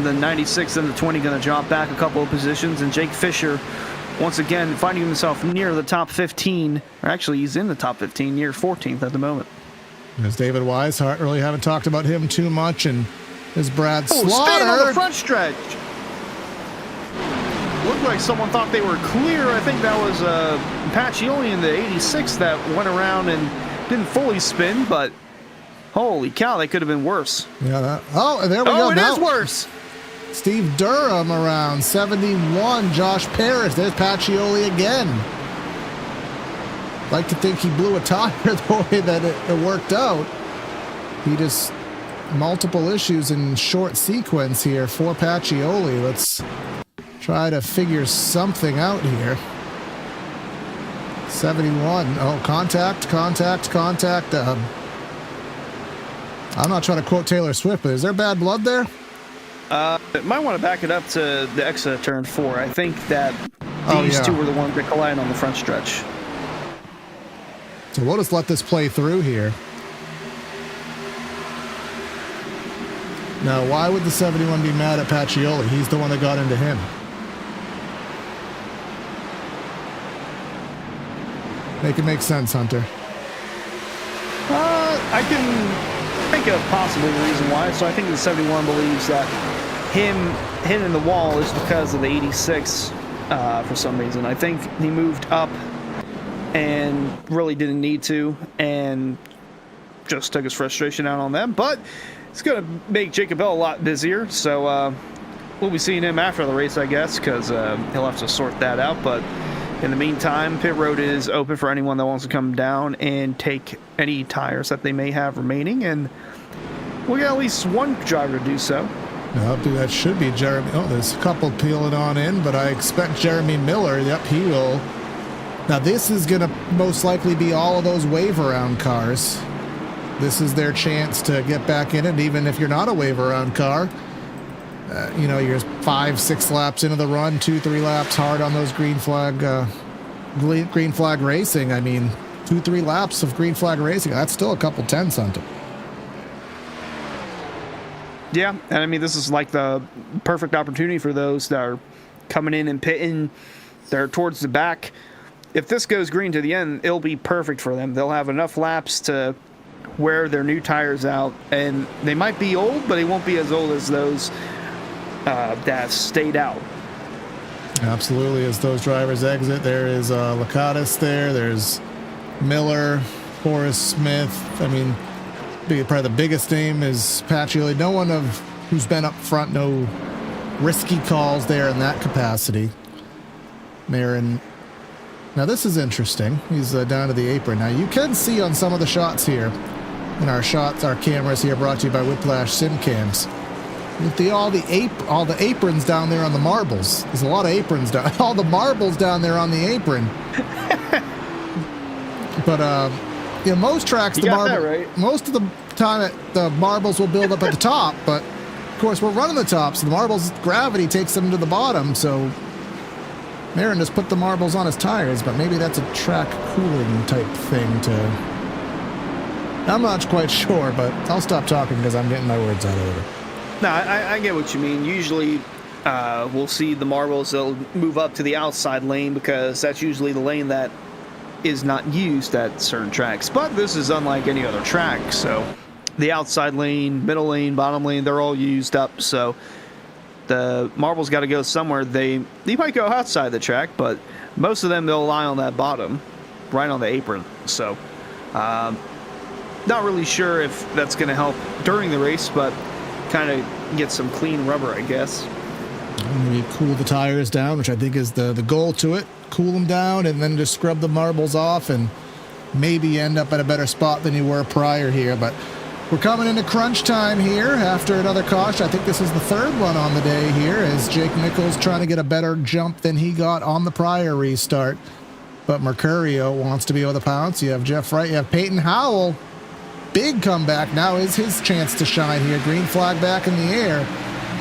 [SPEAKER 2] The 96 and the 20 going to drop back a couple of positions. And Jake Fisher, once again, finding himself near the top 15. Or actually, he's in the top 15, near 14th at the moment.
[SPEAKER 1] As David Weishart, really haven't talked about him too much. And there's Brad Slaughter.
[SPEAKER 2] Staying on the front stretch. Looked like someone thought they were clear. I think that was Pacioli in the 86 that went around and didn't fully spin, but holy cow, they could have been worse.
[SPEAKER 1] Yeah. There we go.
[SPEAKER 2] Oh, it is worse.
[SPEAKER 1] Steve Durham around 71. Josh Parrish. There's Pacioli again. Like to think he blew a tire the way that it worked out. He just multiple issues in short sequence here for Pacioli. Let's try to figure something out here. 71. Oh, contact. I'm not trying to quote Taylor Swift, but is there bad blood there?
[SPEAKER 2] Might want to back it up to the exit of turn 4. I think that these two were the ones that collided on the front stretch.
[SPEAKER 1] So we'll just let this play through here. Now, why would the 71 be mad at Pacioli? He's the one that got into him. Make it make sense, Hunter.
[SPEAKER 2] I can think of possibly the reason why. So I think the 71 believes that him hitting the wall is because of the 86 for some reason. I think he moved up and really didn't need to and just took his frustration out on them. But it's going to make Jacob Bell a lot busier. So we'll be seeing him after the race, I guess, because he'll have to sort that out. But in the meantime, pit road is open for anyone that wants to come down and take any tires that they may have remaining, and we'll get at least one driver to do so.
[SPEAKER 1] Now, that should be Jeremy. Oh, there's a couple peeling on in, but I expect Jeremy Miller. Yep, he will. Now, this is going to most likely be all of those wave-around cars. This is their chance to get back in it, even if you're not a wave-around car. You know, you're 5-6 laps into the run, 2-3 laps hard on those green flag racing. I mean, 2-3 laps of green flag racing, that's still a couple tenths on it.
[SPEAKER 2] Yeah, and I mean, this is like the perfect opportunity for those that are coming in and pitting. They're towards the back. If this goes green to the end, it'll be perfect for them. They'll have enough laps to wear their new tires out, and they might be old, but they won't be as old as those that stayed out.
[SPEAKER 1] Absolutely. As those drivers exit, there is Lakatos there. There's Miller, Forrest Smith. I mean, probably the biggest name is Pacioli. No one of who's been up front, no risky calls there in that capacity. Marin. Now this is interesting. He's down to the apron. Now you can see on some of the shots here, in our cameras here, brought to you by Whiplash Sim Cams. All the aprons down there on the marbles. There's a lot of aprons down. All the marbles down there on the apron. But you know, most tracks, most of the time, the marbles will build up at the top. But of course, we're running the top, so the marbles' gravity takes them to the bottom. So Marin just put the marbles on his tires, but maybe that's a track cooling type thing to. I'm not quite sure, but I'll stop talking because I'm getting my words out of order.
[SPEAKER 2] No, I get what you mean. Usually we'll see the marbles, they'll move up to the outside lane because that's usually the lane that is not used at certain tracks. But this is unlike any other track. So the outside lane, middle lane, bottom lane, they're all used up. So the marbles got to go somewhere. They might go outside the track, but most of them, they'll lie on that bottom, right on the apron. So not really sure if that's going to help during the race, but kind of get some clean rubber, I guess.
[SPEAKER 1] Maybe cool the tires down, which I think is the goal to it. Cool them down and then just scrub the marbles off and maybe end up at a better spot than you were prior here. But we're coming into crunch time here after another caution. I think this is the third one on the day here as Jake Nichols trying to get a better jump than he got on the prior restart. But Mercurio wants to be able to pounce. You have Jeff Wright, you have Peyton Howell. Big comeback now is his chance to shine here. Green flag back in the air.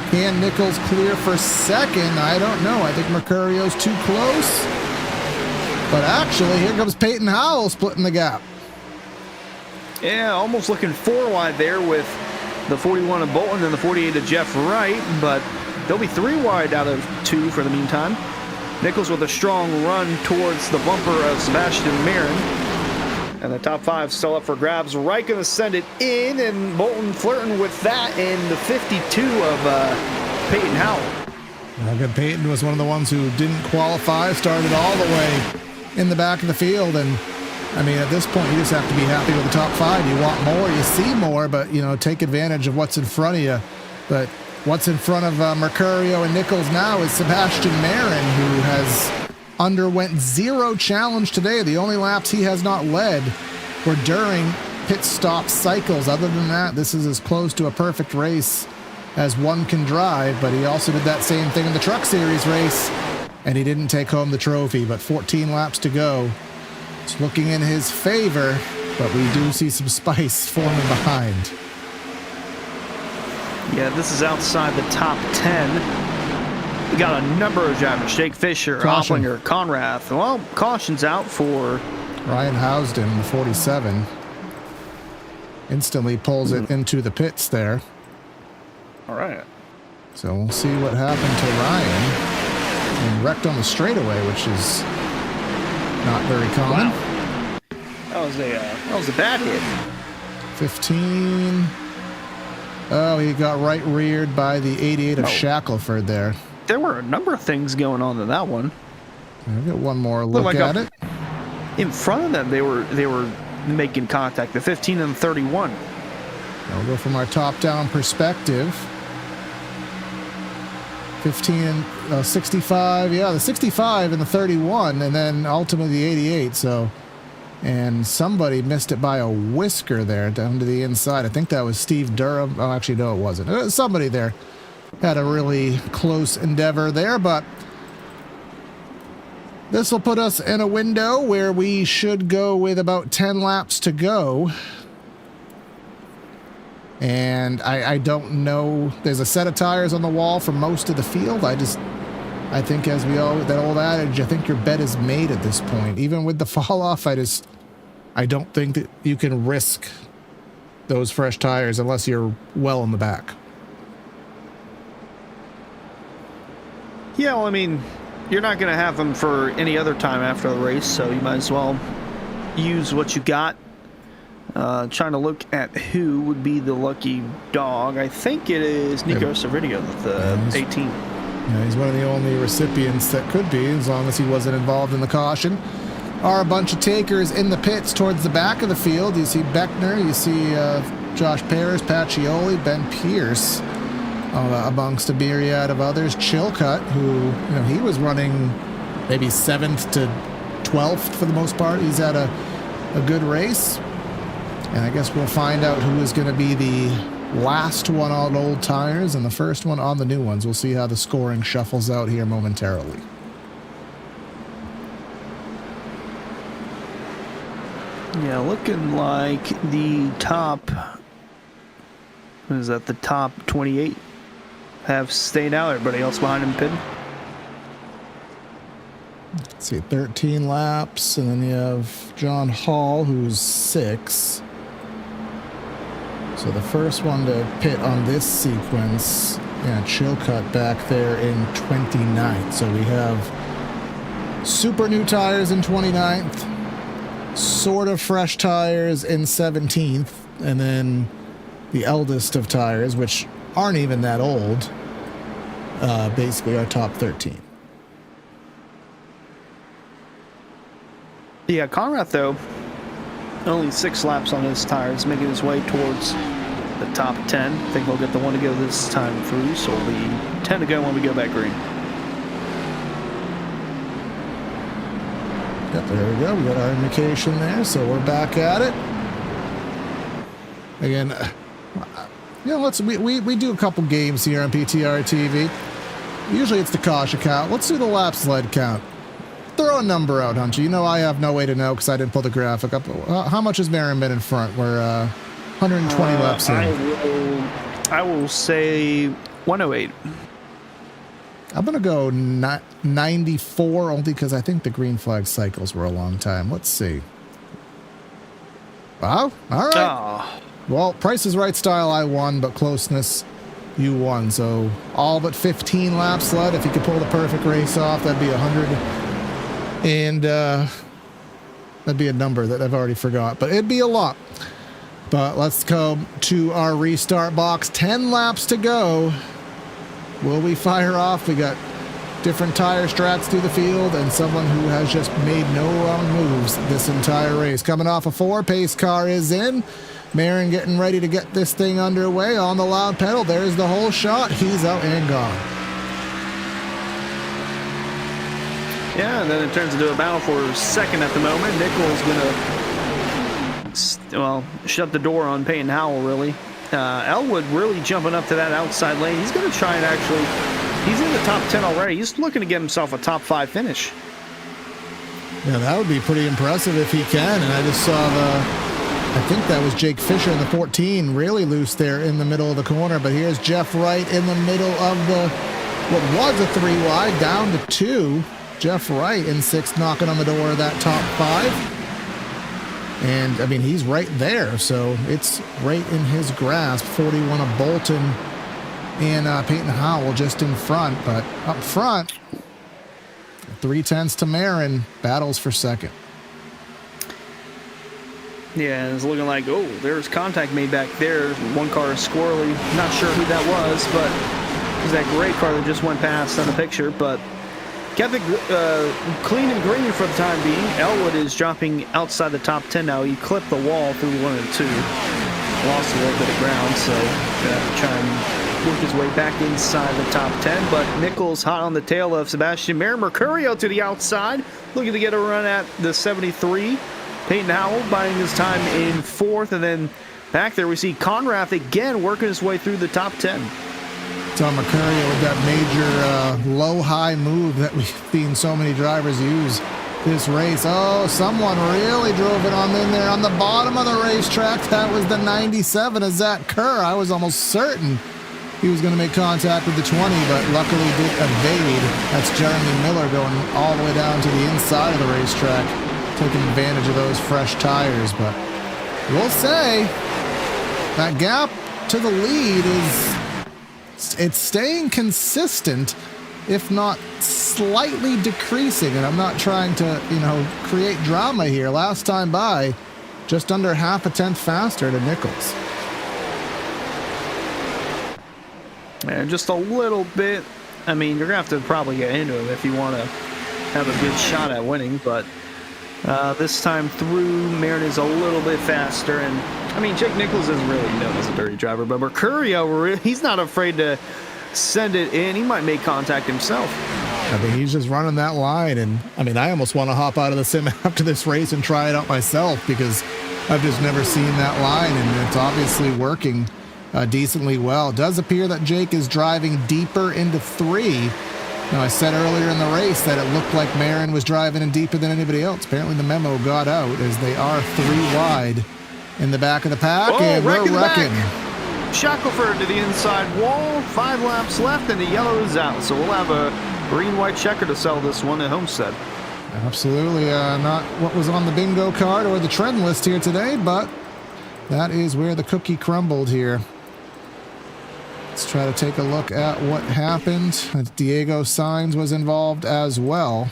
[SPEAKER 1] Can Nichols clear for second? I don't know. I think Mercurio's too close. But actually, here comes Peyton Howell splitting the gap.
[SPEAKER 2] Yeah, almost looking 4 wide there with the 41 of Bolton and the 48 of Jeff Wright, but they'll be 3 wide out of 2 for the meantime. Nichols with a strong run towards the bumper of Sebastian Marin. And the top 5 still up for grabs. Wright going to send it in, and Bolton flirting with that in the 52 of Peyton Howell.
[SPEAKER 1] Good. Peyton was one of the ones who didn't qualify, started all the way in the back of the field. And, I mean, at this point, you just have to be happy with the top 5. You want more, you see more, but, you know, take advantage of what's in front of you. But what's in front of Mercurio and Nichols now is Sebastian Marin, who has underwent 0 challenge today. The only laps he has not led were during pit stop cycles. Other than that, this is as close to a perfect race as one can drive, but he also did that same thing in the Truck Series race, and he didn't take home the trophy, but 14 laps to go. It's looking in his favor, but we do see some spice forming behind.
[SPEAKER 2] Yeah, this is outside the top 10. We got a number of drivers. Jake Fisher, Opplinger, Conrath. Well, caution's out for
[SPEAKER 1] Ryan Housden, the 47. Instantly pulls it into the pits there.
[SPEAKER 2] All right.
[SPEAKER 1] So we'll see what happened to Ryan. And wrecked on the straightaway, which is not very common.
[SPEAKER 2] Wow. That was a bad hit.
[SPEAKER 1] 15. Oh, he got right reared by the 88 of Shackelford there.
[SPEAKER 2] There were a number of things going on in that one.
[SPEAKER 1] I'll get one more look at it.
[SPEAKER 2] In front of them, they were making contact. The 15 and the 31.
[SPEAKER 1] We'll go from our top-down perspective. 15 and 65. Yeah, the 65 and the 31, and then ultimately the 88. So, and somebody missed it by a whisker there down to the inside. I think that was Steve Durham. Oh, actually, no, it wasn't. Somebody there had a really close endeavor there, but this will put us in a window where we should go with about 10 laps to go. And I don't know. There's a set of tires on the wall for most of the field. I think as we all, that old adage, I think your bet is made at this point. Even with the fall off, I don't think that you can risk those fresh tires unless you're well in the back.
[SPEAKER 2] Yeah, well, I mean, you're not going to have them for any other time after the race, so you might as well use what you got. Trying to look at who would be the lucky dog. I think it is Nico Savridio, the 18.
[SPEAKER 1] Yeah, he's one of the only recipients that could be, as long as he wasn't involved in the caution. Are a bunch of takers in the pits towards the back of the field. You see Beckner, you see Josh Paris, Pacioli, Ben Pierce, amongst a myriad of others. Chilcutt, who he was running maybe 7th to 12th for the most part. He's had a good race. And I guess we'll find out who is going to be the last one on old tires and the first one on the new ones. We'll see how the scoring shuffles out here momentarily.
[SPEAKER 2] Yeah, looking like the top, what is that, the top 28 have stayed out. Everybody else behind him pitting.
[SPEAKER 1] Let's see, 13 laps, and then you have John Hall, who's 6. So the first one to pit on this sequence, Chilcutt back there in 29th. So we have super new tires in 29th, sort of fresh tires in 17th, and then the eldest of tires, which aren't even that old, basically our top 13.
[SPEAKER 2] Yeah, Conrath, though, only 6 laps on his tires, making his way towards the top 10. I think he'll get the one to go this time through, so it'll be 10 to go when we go back green.
[SPEAKER 1] Yep, there we go. We got our indication there, so we're back at it. Again, we do a couple games here on PTRTV. Usually it's the caution count. Let's do the laps led count. Throw a number out, Hunter. I have no way to know because I didn't pull the graphic up. How much has Marion been in front? We're 120 laps in.
[SPEAKER 2] I will say 108.
[SPEAKER 1] I'm going to go 94 only because I think the green flag cycles were a long time. Let's see. Wow. All right.
[SPEAKER 2] Oh.
[SPEAKER 1] Well, Price is Right style, I won, but closeness, you won. So all but 15 laps led. If you could pull the perfect race off, that'd be 100. And that'd be a number that I've already forgot, but it'd be a lot. But let's go to our restart box. 10 laps to go. Will we fire off? We got different tire strats through the field and someone who has just made no wrong moves this entire race. Coming off a 4, pace car is in. Marin getting ready to get this thing underway on the loud pedal. There's the whole shot. He's out and gone.
[SPEAKER 2] Yeah, and then it turns into a battle for second at the moment. Nichols going to, shut the door on Peyton Howell, really. Elwood really jumping up to that outside lane. He's going to try and he's in the top 10 already. He's looking to get himself a top 5 finish.
[SPEAKER 1] Yeah, that would be pretty impressive if he can. And I just saw I think that was Jake Fisher in the 14, really loose there in the middle of the corner. But here's Jeff Wright in the middle of the, what was a 3 wide, down to 2. Jeff Wright in 6th, knocking on the door of that top 5. And, I mean, he's right there, so it's right in his grasp. 41 of Bolton and Peyton Howell just in front. But up front, 3/10 to Marin, battles for 2nd.
[SPEAKER 2] Yeah, it's looking like, oh, there's contact made back there. One car is squirrely. Not sure who that was, but it was that gray car that just went past on the picture. But kept it clean and green for the time being. Elwood is dropping outside the top 10 now. He clipped the wall through 1 and 2. Lost a little bit of ground, so gonna have to try and work his way back inside the top 10. But Nichols hot on the tail of Sebastian Mayer. Mercurio to the outside, looking to get a run at the 73. Peyton Howell buying his time in 4th, and then back there we see Conrath again working his way through the top 10.
[SPEAKER 1] Tom Mercurio with that major low-high move that we've seen so many drivers use this race. Oh, someone really drove it on in there on the bottom of the racetrack. That was the 97 of Zach Kerr. I was almost certain he was going to make contact with the 20, but luckily did evade. That's Jeremy Miller going all the way down to the inside of the racetrack, taking advantage of those fresh tires. But we'll say that gap to the lead it's staying consistent, if not slightly decreasing. And I'm not trying to, create drama here. Last time by, just under half a tenth faster to Nichols.
[SPEAKER 2] And just a little bit. I mean, you're going to have to probably get into him if you want to have a good shot at winning. But this time through, Marin is a little bit faster. And, I mean, Jake Nichols isn't really known as a dirty driver. But Mercurio, he's not afraid to send it in. He might make contact himself.
[SPEAKER 1] I mean, he's just running that line. And, I mean, I almost want to hop out of the sim after this race and try it out myself, because I've just never seen that line. And it's obviously working decently well. It does appear that Jake is driving deeper into 3. Now, I said earlier in the race that it looked like Marin was driving in deeper than anybody else. Apparently the memo got out, as they are 3 wide in the back of the pack.
[SPEAKER 2] Oh,
[SPEAKER 1] and we're wrecking.
[SPEAKER 2] Shackelford to the inside wall. 5 laps left, and the yellow is out. So we'll have a green-white checker to sell this one at Homestead.
[SPEAKER 1] Absolutely not what was on the bingo card or the trend list here today, but that is where the cookie crumbled here. Let's try to take a look at what happened. Diego Sainz was involved as well.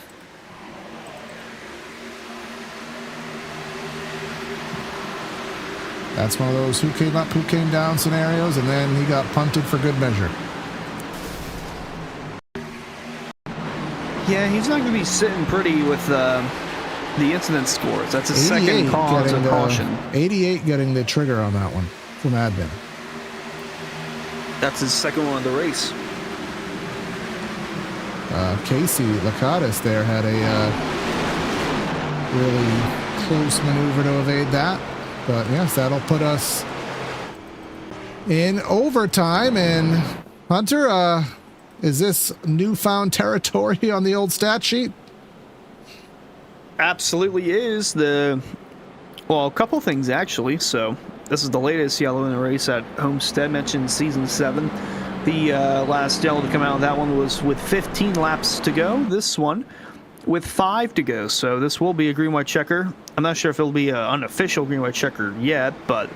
[SPEAKER 1] That's one of those who came up, who came down scenarios, and then he got punted for good measure.
[SPEAKER 2] Yeah, he's not going to be sitting pretty with the incident scores. That's his second cause of caution.
[SPEAKER 1] 88 getting the trigger on that one from admin.
[SPEAKER 2] That's his second one of the race.
[SPEAKER 1] Casey Lakatos there had a really close maneuver to evade that. But yes, that'll put us in overtime. And Hunter, is this newfound territory on the old stat sheet?
[SPEAKER 2] Absolutely is. Well, a couple things actually. So this is the latest yellow in the race at Homestead, mentioned season 7. The last yellow to come out, that one was with 15 laps to go. This one with 5 to go. So this will be a green-white checker. I'm not sure if it'll be an unofficial green-white checker yet, but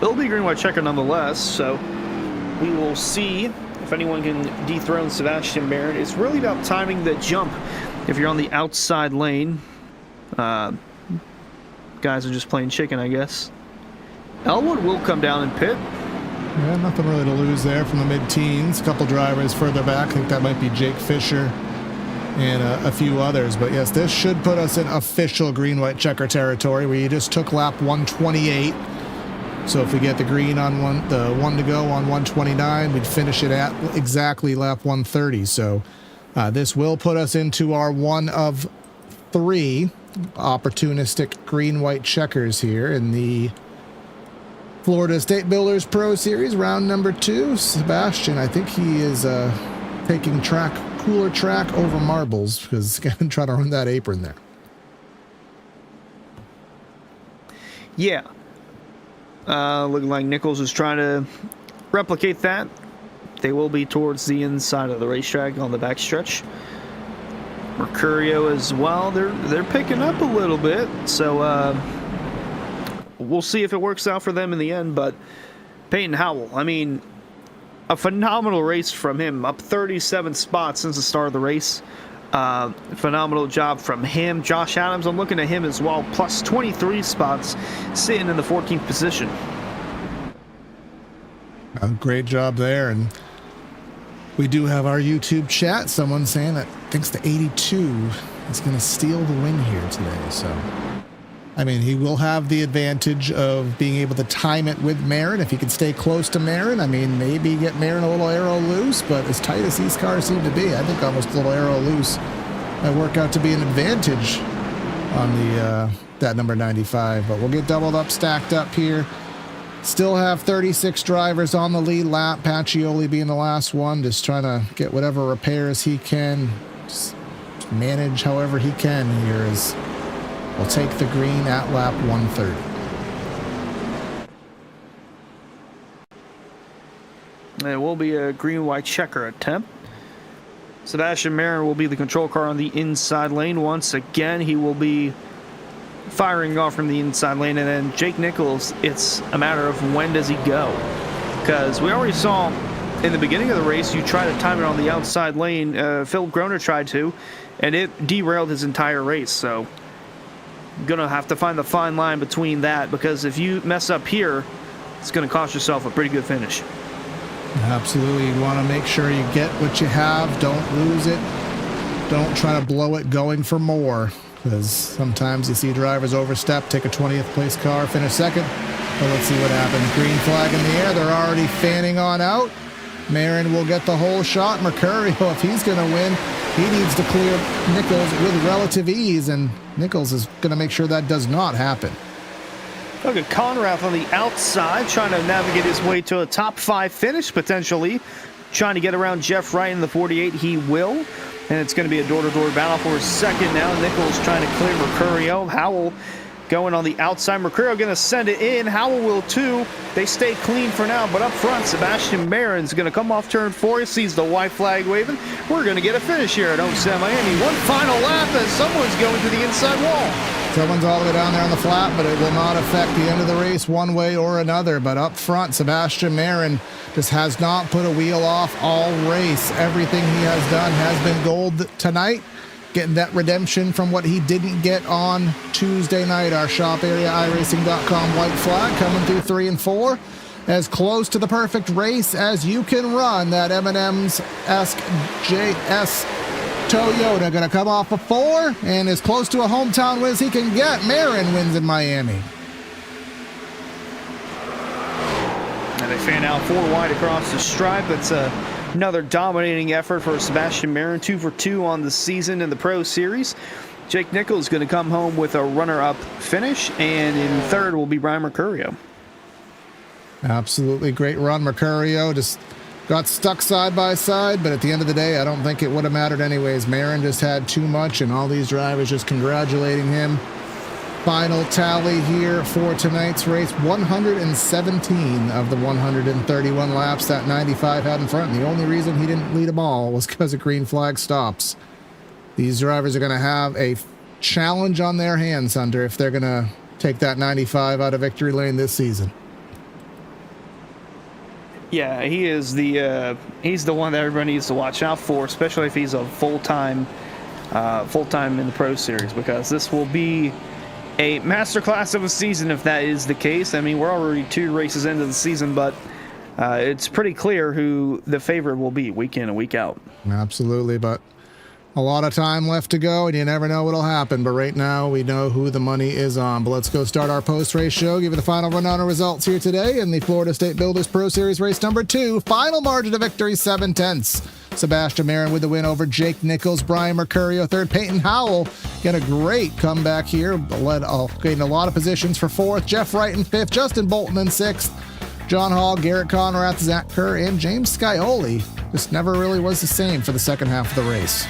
[SPEAKER 2] it'll be a green-white checker nonetheless. So we will see if anyone can dethrone Sebastian Marin. It's really about timing the jump. If you're on the outside lane, guys are just playing chicken, I guess. Elwood will come down and pit.
[SPEAKER 1] Yeah, nothing really to lose there from the mid-teens. A couple drivers further back. I think that might be Jake Fisher and a few others. But yes, this should put us in official green-white checker territory. We just took lap 128. So if we get the green on the 1 to go on 129, we'd finish it at exactly lap 130. So this will put us into our 1 of 3 opportunistic green-white checkers here in the Florida State Builders Pro Series, round number 2. Sebastian, I think he is taking cooler track over marbles, because he's going to try to run that apron there.
[SPEAKER 2] Yeah. Looking like Nichols is trying to replicate that. They will be towards the inside of the racetrack on the backstretch. Mercurio as well. They're picking up a little bit, so we'll see if it works out for them in the end. But Peyton Howell, I mean, a phenomenal race from him, up 37 spots since the start of the race. Phenomenal job from him. Josh Adams, I'm looking at him as well, plus 23 spots, sitting in the 14th position.
[SPEAKER 1] A great job there. And we do have our YouTube chat. Someone saying that thinks the 82 is going to steal the win here today. So, I mean, he will have the advantage of being able to time it with Marin. If he can stay close to Marin, I mean, maybe get Marin a little arrow loose, but as tight as these cars seem to be, I think almost a little arrow loose might work out to be an advantage on the that number 95. But we'll get doubled up, stacked up here. Still have 36 drivers on the lead lap. Pacioli being the last one, just trying to get whatever repairs he can, just manage however he can here as we'll take the green at lap 130.
[SPEAKER 2] It will be a green-white checker attempt. Sebastian Marin will be the control car on the inside lane. Once again, he will be firing off from the inside lane, and then Jake Nichols, it's a matter of when does he go, because we already saw in the beginning of the race you try to time it on the outside lane. Phil Groner tried to, and it derailed his entire race. So gonna have to find the fine line between that, because if you mess up here, it's gonna cost yourself a pretty good finish.
[SPEAKER 1] Absolutely. You want to make sure you get what you have, don't lose it, don't try to blow it going for more, because sometimes you see drivers overstep, take a 20th place car, finish second. But let's see what happens. Green flag in the air. They're already fanning on out. Marin will get the whole shot. Mercurio, if he's going to win, he needs to clear Nichols with relative ease, and Nichols is going to make sure that does not happen.
[SPEAKER 2] Look at Conrath on the outside, trying to navigate his way to a top 5 finish, potentially. Trying to get around Jeff Wright in the 48. He will. And it's going to be a door-to-door battle for a second now. Nichols trying to clear Mercurio. Howell going on the outside. Mercurio going to send it in. Howell will too. They stay clean for now, but up front, Sebastian Marin's going to come off turn 4. He sees the white flag waving. We're going to get a finish here at Homestead-Miami. One final lap as someone's going to the inside wall.
[SPEAKER 1] Someone's all the way down there on the flat, but it will not affect the end of the race one way or another. But up front, Sebastian Marin just has not put a wheel off all race. Everything he has done has been gold tonight, getting that redemption from what he didn't get on Tuesday night. Our shop area, iRacing.com white flag coming through 3 and 4. As close to the perfect race as you can run. That M&M's-esque JS Toyota going to come off a 4 and as close to a hometown win as he can get. Marin wins in Miami.
[SPEAKER 2] And they fan out 4 wide across the stripe. It's another dominating effort for Sebastian Marin. 2 for 2 on the season in the Pro Series. Jake Nichols going to come home with a runner-up finish, and in third will be Brian Mercurio.
[SPEAKER 1] Absolutely great run. Mercurio just got stuck side by side, but at the end of the day, I don't think it would have mattered anyways. Marin just had too much, and all these drivers just congratulating him. Final tally here for tonight's race, 117 of the 131 laps that 95 had in front. And the only reason he didn't lead them all was because of green flag stops. These drivers are going to have a challenge on their hands, Hunter, if they're going to take that 95 out of victory lane this season.
[SPEAKER 2] Yeah, he is he's the one that everybody needs to watch out for, especially if he's a full-time in the Pro Series, because this will be a masterclass of a season if that is the case. I mean, we're already 2 races into the season, but it's pretty clear who the favorite will be week in and week out.
[SPEAKER 1] Absolutely, but a lot of time left to go, and you never know what'll happen. But right now, we know who the money is on. But let's go start our post-race show. Give you the final rundown of results here today in the Florida State Builders Pro Series race number 2. Final margin of victory, 7/10. Sebastian Marin with the win over Jake Nichols. Brian Mercurio third. Peyton Howell get a great comeback here. Gained a lot of positions for 4th. Jeff Wright in 5th. Justin Bolton in 6th. John Hall, Garrett Conrath, Zach Kerr, and James Scioli just never really was the same for the second half of the race.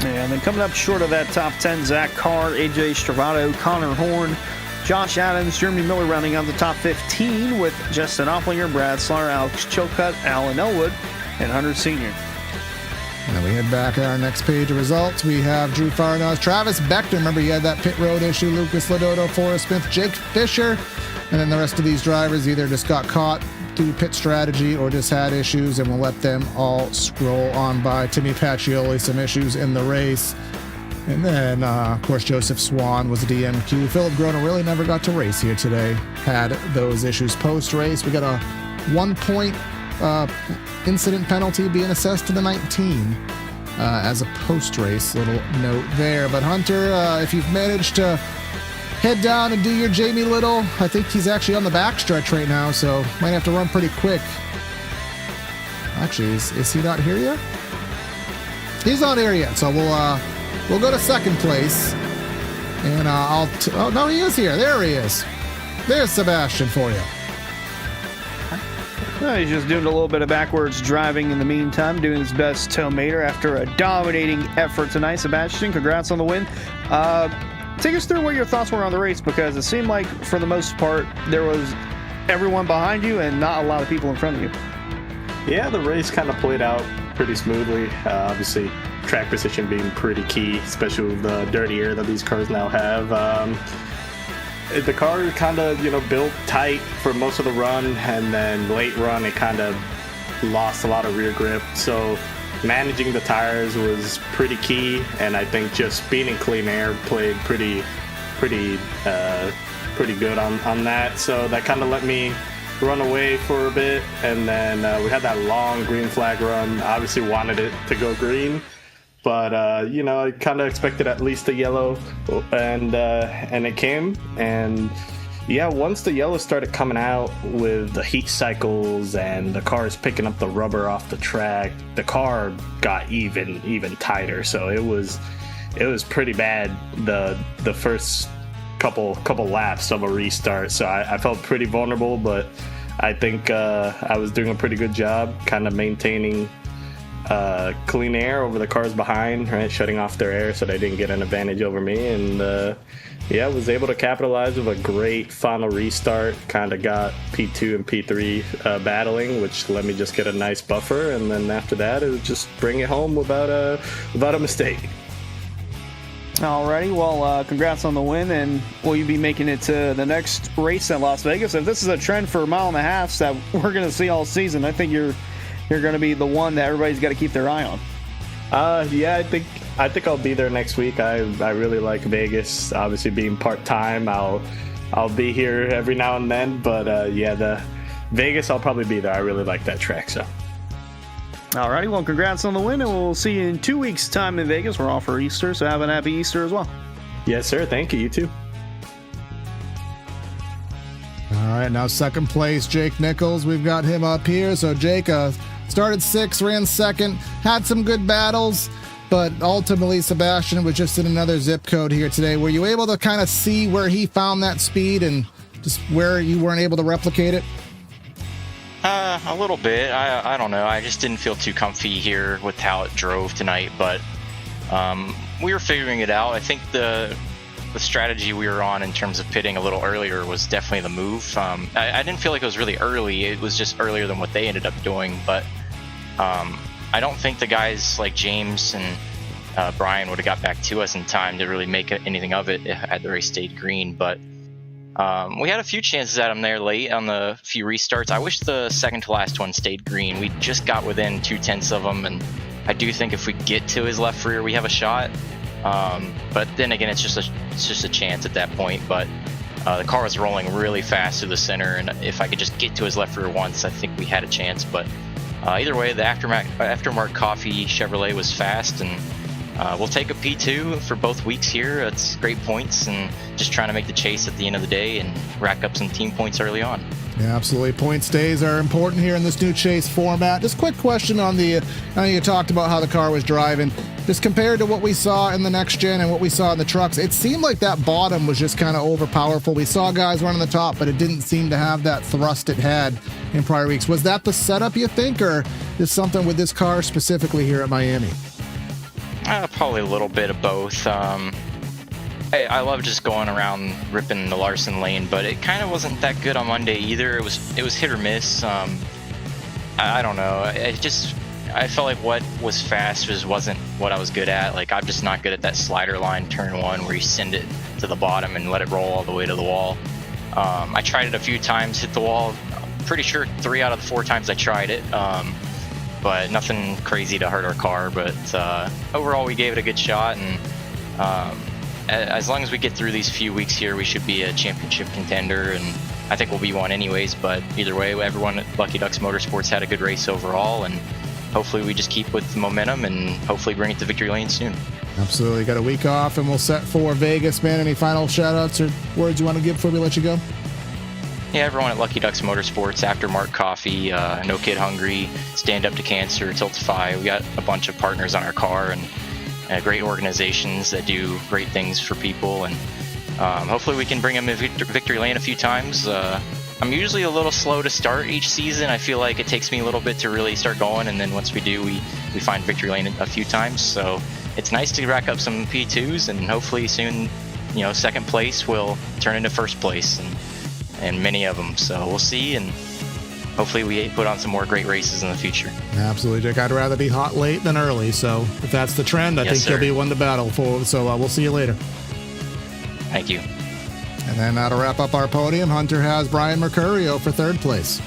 [SPEAKER 2] And then coming up short of that top 10, Zach Carr, AJ Stravato, Connor Horn, Josh Adams, Jeremy Miller rounding out the top 15 with Justin Opplinger, Brad Slaughter, Alex Chilcutt, Alan Elwood, and Hunter Sr.
[SPEAKER 1] And we head back at our next page of results. We have Drew Farnaz, Travis Beckner. Remember, he had that pit road issue. Lucas Lodoto, Forrest Smith, Jake Fisher. And then the rest of these drivers either just got caught through pit strategy or just had issues, and we'll let them all scroll on by. Timmy Pacioli, some issues in the race. And then, of course, Joseph Swan was a DMQ. Philip Groner really never got to race here today. Had those issues post-race. We got a 1-point incident penalty being assessed to the 19 as a post-race little note there. But Hunter, if you've managed to head down and do your Jamie Little, I think he's actually on the backstretch right now, so might have to run pretty quick. Actually, is he not here yet? He's not here yet, so we'll go to second place, and oh no, he is here. There he is. There's Sebastian for you.
[SPEAKER 2] Well, he's just doing a little bit of backwards driving in the meantime, doing his best toe mater after a dominating effort tonight. Sebastian, congrats on the win. Take us through what your thoughts were on the race, because it seemed like, for the most part, there was everyone behind you and not a lot of people in front of you.
[SPEAKER 3] Yeah, the race kind of played out pretty smoothly. Obviously, track position being pretty key, especially with the dirty air that these cars now have. The car kind of, built tight for most of the run, and then late run, it kind of lost a lot of rear grip. So managing the tires was pretty key, and I think just being in clean air played pretty good on that. So that kind of let me run away for a bit, and then we had that long green flag run. Obviously wanted it to go green, but I kind of expected at least a yellow, and it came. And yeah, once the yellow started coming out with the heat cycles and the cars picking up the rubber off the track, the car got even tighter. So it was pretty bad the first couple laps of a restart. So I felt pretty vulnerable, but I think I was doing a pretty good job kind of maintaining clean air over the cars behind, right, shutting off their air so they didn't get an advantage over me. And was able to capitalize with a great final restart. Kind of got P2 and P3 battling, which let me just get a nice buffer, and then after that it was just bring it home without a mistake.
[SPEAKER 2] Alrighty, well, congrats on the win, and will you be making it to the next race in Las Vegas? If this is a trend for mile and a halves that we're going to see all season, I think you're going to be the one that everybody's got to keep their eye on. I think I'll be there next week. I really like Vegas. Obviously, being part-time, I'll be here every now and then. But the Vegas, I'll probably be there. I really like that track. So. Alrighty, well, congrats on the win, and we'll see you in 2 weeks' time in Vegas. We're off for Easter, so have a happy Easter as well.
[SPEAKER 3] Yes, sir. Thank you. You too.
[SPEAKER 1] All right, now second place, Jake Nichols. We've got him up here. So Jake started 6th, ran 2nd, had some good battles, but ultimately Sebastian was just in another zip code here today. Were you able to kind of see where he found that speed and just where you weren't able to replicate it?
[SPEAKER 4] A little bit. I don't know. I just didn't feel too comfy here with how it drove tonight, but we were figuring it out. I think the strategy we were on in terms of pitting a little earlier was definitely the move. I didn't feel like it was really early. It was just earlier than what they ended up doing, but I don't think the guys like James and Brian would have got back to us in time to really make anything of it had the race stayed green. But we had a few chances at him there late on the few restarts. I wish the second to last one stayed green. We just got within 0.2 of them, and I do think if we get to his left rear, we have a shot. But then again, it's just a chance at that point. But the car was rolling really fast through the center, and if I could just get to his left rear once, I think we had a chance. But either way, the aftermarket coffee Chevrolet was fast, and we'll take a P2 for both weeks here. It's great points, and just trying to make the chase at the end of the day and rack up some team points early on.
[SPEAKER 1] Yeah, absolutely. Point stays are important here in this new chase format. Just quick question on I know you talked about how the car was driving. Just compared to what we saw in the next gen and what we saw in the trucks, it seemed like that bottom was just kind of overpowerful. We saw guys running the top, but it didn't seem to have that thrust it had in prior weeks. Was that the setup, you think, or is something with this car specifically here at Miami?
[SPEAKER 4] Probably a little bit of both. I love just going around ripping the Larson lane, but it kind of wasn't that good on Monday either. It was hit or miss. I don't know. I felt like what was fast wasn't what I was good at. Like, I'm just not good at that slider line turn one where you send it to the bottom and let it roll all the way to the wall. I tried it a few times, hit the wall. I'm pretty sure 3 out of the 4 times I tried it. But nothing crazy to hurt our car. But overall, we gave it a good shot, and as long as we get through these few weeks here, we should be a championship contender, and I think we'll be one anyways. But either way, everyone at Lucky Ducks Motorsports had a good race overall, and hopefully we just keep with the momentum and hopefully bring it to victory lane soon.
[SPEAKER 1] Absolutely. Got a week off, and we'll set for Vegas, man. Any final shout-outs or words you want to give before we let you go?
[SPEAKER 4] Yeah, everyone at Lucky Ducks Motorsports, Aftermark Coffee, No Kid Hungry, Stand Up to Cancer, Tiltify. We got a bunch of partners on our car, and great organizations that do great things for people, and hopefully we can bring them to victory lane a few times. I'm usually a little slow to start each season. I feel like it takes me a little bit to really start going, and then once we do, we find victory lane a few times. So it's nice to rack up some P2s, and hopefully soon, second place will turn into first place, and many of them. So we'll see, and hopefully we put on some more great races in the future.
[SPEAKER 1] Absolutely, Jake. I'd rather be hot late than early. So if that's the trend, I think you'll be one to battle for. So we'll see you later.
[SPEAKER 4] Thank you.
[SPEAKER 1] And then to wrap up our podium, Hunter has Brian Mercurio for third place.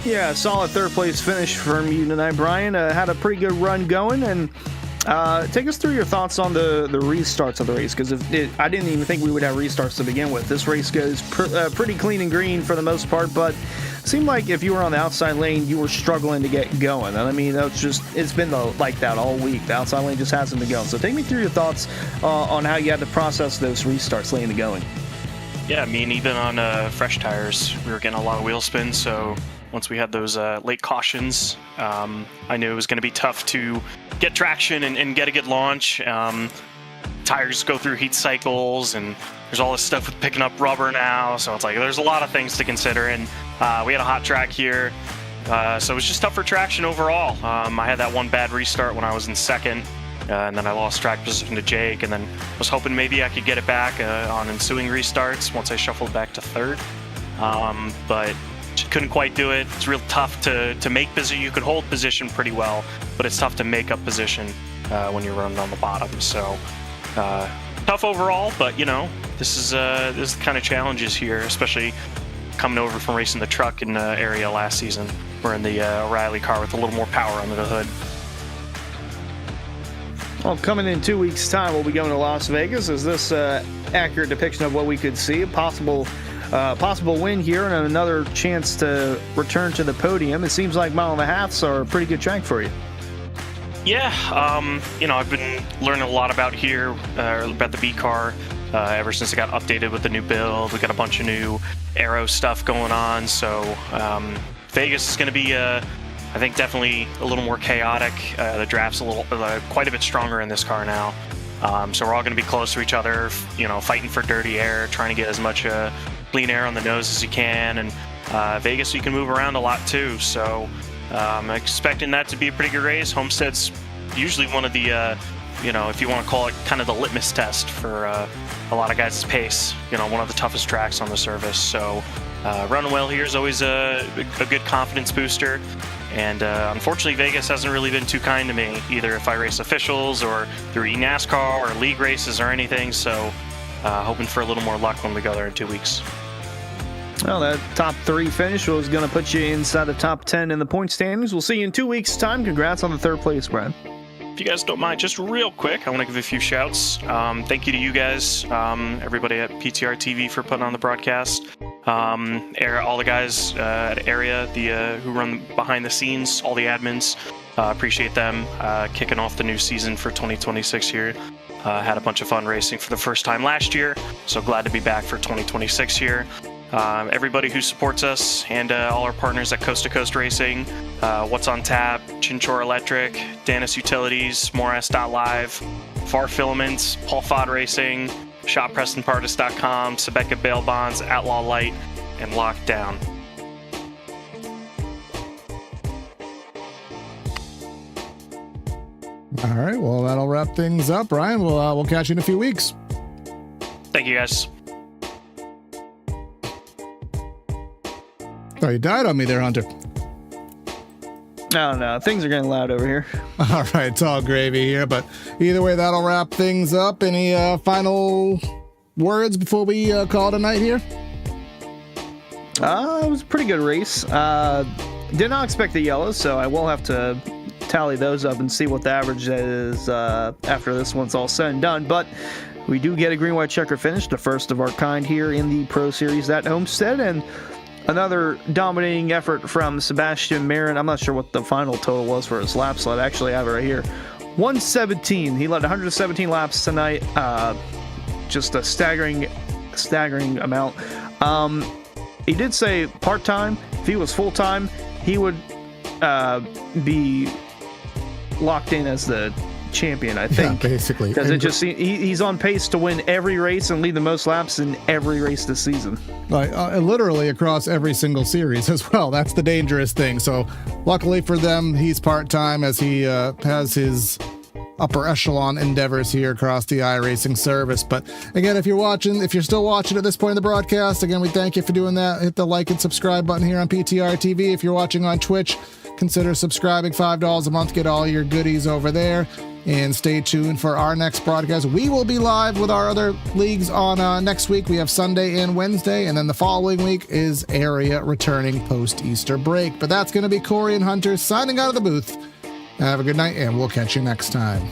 [SPEAKER 2] Yeah, solid third place finish from you tonight, Brian. Had a pretty good run going, and take us through your thoughts on the restarts of the race, because I didn't even think we would have restarts to begin with. This race goes pretty clean and green for the most part, but it seemed like if you were on the outside lane, you were struggling to get going. And I mean, it's been like that all week. The outside lane just hasn't been going. So take me through your thoughts on how you had to process those restarts laying to going.
[SPEAKER 5] Yeah, I mean, even on fresh tires, we were getting a lot of wheel spin, so once we had those late cautions, I knew it was going to be tough to get traction and get a good launch. Tires go through heat cycles, and there's all this stuff with picking up rubber now, so it's like there's a lot of things to consider, and we had a hot track here, so it was just tough for traction overall. I had that one bad restart when I was in second, and then I lost track position to Jake, and then was hoping maybe I could get it back on ensuing restarts once I shuffled back to third, but couldn't quite do it. It's real tough to make position. You could hold position pretty well, but it's tough to make up position when you're running on the bottom. So tough overall, but this is the kind of challenges here, especially coming over from racing the truck in the area last season. We're in the O'Reilly car with a little more power under the hood.
[SPEAKER 2] Well, coming in 2 weeks' time, we'll be going to Las Vegas. Is this accurate depiction of what we could see? A possible win here and another chance to return to the podium. It seems like mile and a halfs are a pretty good track for you.
[SPEAKER 5] Yeah, I've been learning a lot about here, about the B car, ever since it got updated with the new build. We got a bunch of new aero stuff going on, so Vegas is going to be, I think, definitely a little more chaotic. The draft's quite a bit stronger in this car now, so we're all going to be close to each other, fighting for dirty air, trying to get as much clean air on the nose as you can, and Vegas you can move around a lot too, so I'm expecting that to be a pretty good race. Homestead's usually one of the if you want to call it kind of the litmus test for a lot of guys' pace, one of the toughest tracks on the service, so running well here is always a good confidence booster, and unfortunately Vegas hasn't really been too kind to me, either if I race officials or through eNASCAR or league races or anything, so hoping for a little more luck when we go there in 2 weeks.
[SPEAKER 2] Well, that top 3 finish was going to put you inside the top 10 in the point standings. We'll see you in 2 weeks' time. Congrats on the third place, Brad.
[SPEAKER 5] If you guys don't mind, just real quick, I want to give a few shouts. Thank you to you guys, everybody at PTRTV for putting on the broadcast. All the guys at Area, who run behind the scenes, all the admins. Appreciate them kicking off the new season for 2026 here. Had a bunch of fun racing for the first time last year, so glad to be back for 2026 here. Everybody who supports us and all our partners at Coast to Coast Racing, What's on Tap, Chinchor Electric, Danis Utilities, Moras.live, Far Filaments, Paul Fod Racing, ShopPrestonPartis.com, Sebeka Bail Bonds, Outlaw Light, and Lockdown.
[SPEAKER 1] All right, well, that'll wrap things up. Ryan, we'll catch you in a few weeks.
[SPEAKER 5] Thank you, guys.
[SPEAKER 1] Oh, you died on me there, Hunter.
[SPEAKER 2] Oh, no, things are getting loud over here.
[SPEAKER 1] All right, it's all gravy here, but either way, that'll wrap things up. Any final words before we call it a night here?
[SPEAKER 2] It was a pretty good race. Did not expect the yellows, so I will have to tally those up and see what the average is after this one's all said and done. But we do get a green, white checker finish, the first of our kind here in the Pro Series at Homestead, and another dominating effort from Sebastian Marin. I'm not sure what the final total was for his lap slot. I actually have it right here. 117. He led 117 laps tonight. Just a staggering amount. He did say part-time. If he was full-time, he would be locked in as the champion, I think.
[SPEAKER 1] Yeah, basically.
[SPEAKER 2] Because he's on pace to win every race and lead the most laps in every race this season.
[SPEAKER 1] Like literally across every single series as well. That's the dangerous thing. So luckily for them, he's part-time as he has his upper echelon endeavors here across the iRacing service. But again, if you're still watching at this point in the broadcast, again, we thank you for doing that. Hit the like and subscribe button here on PTRTV. If you're watching on Twitch, consider subscribing. $5 a month, get all your goodies over there. And stay tuned for our next broadcast. We will be live with our other leagues on next week. We have Sunday and Wednesday, and then the following week is area returning post-Easter break. But that's going to be Corey and Hunter signing out of the booth. Have a good night, and we'll catch you next time.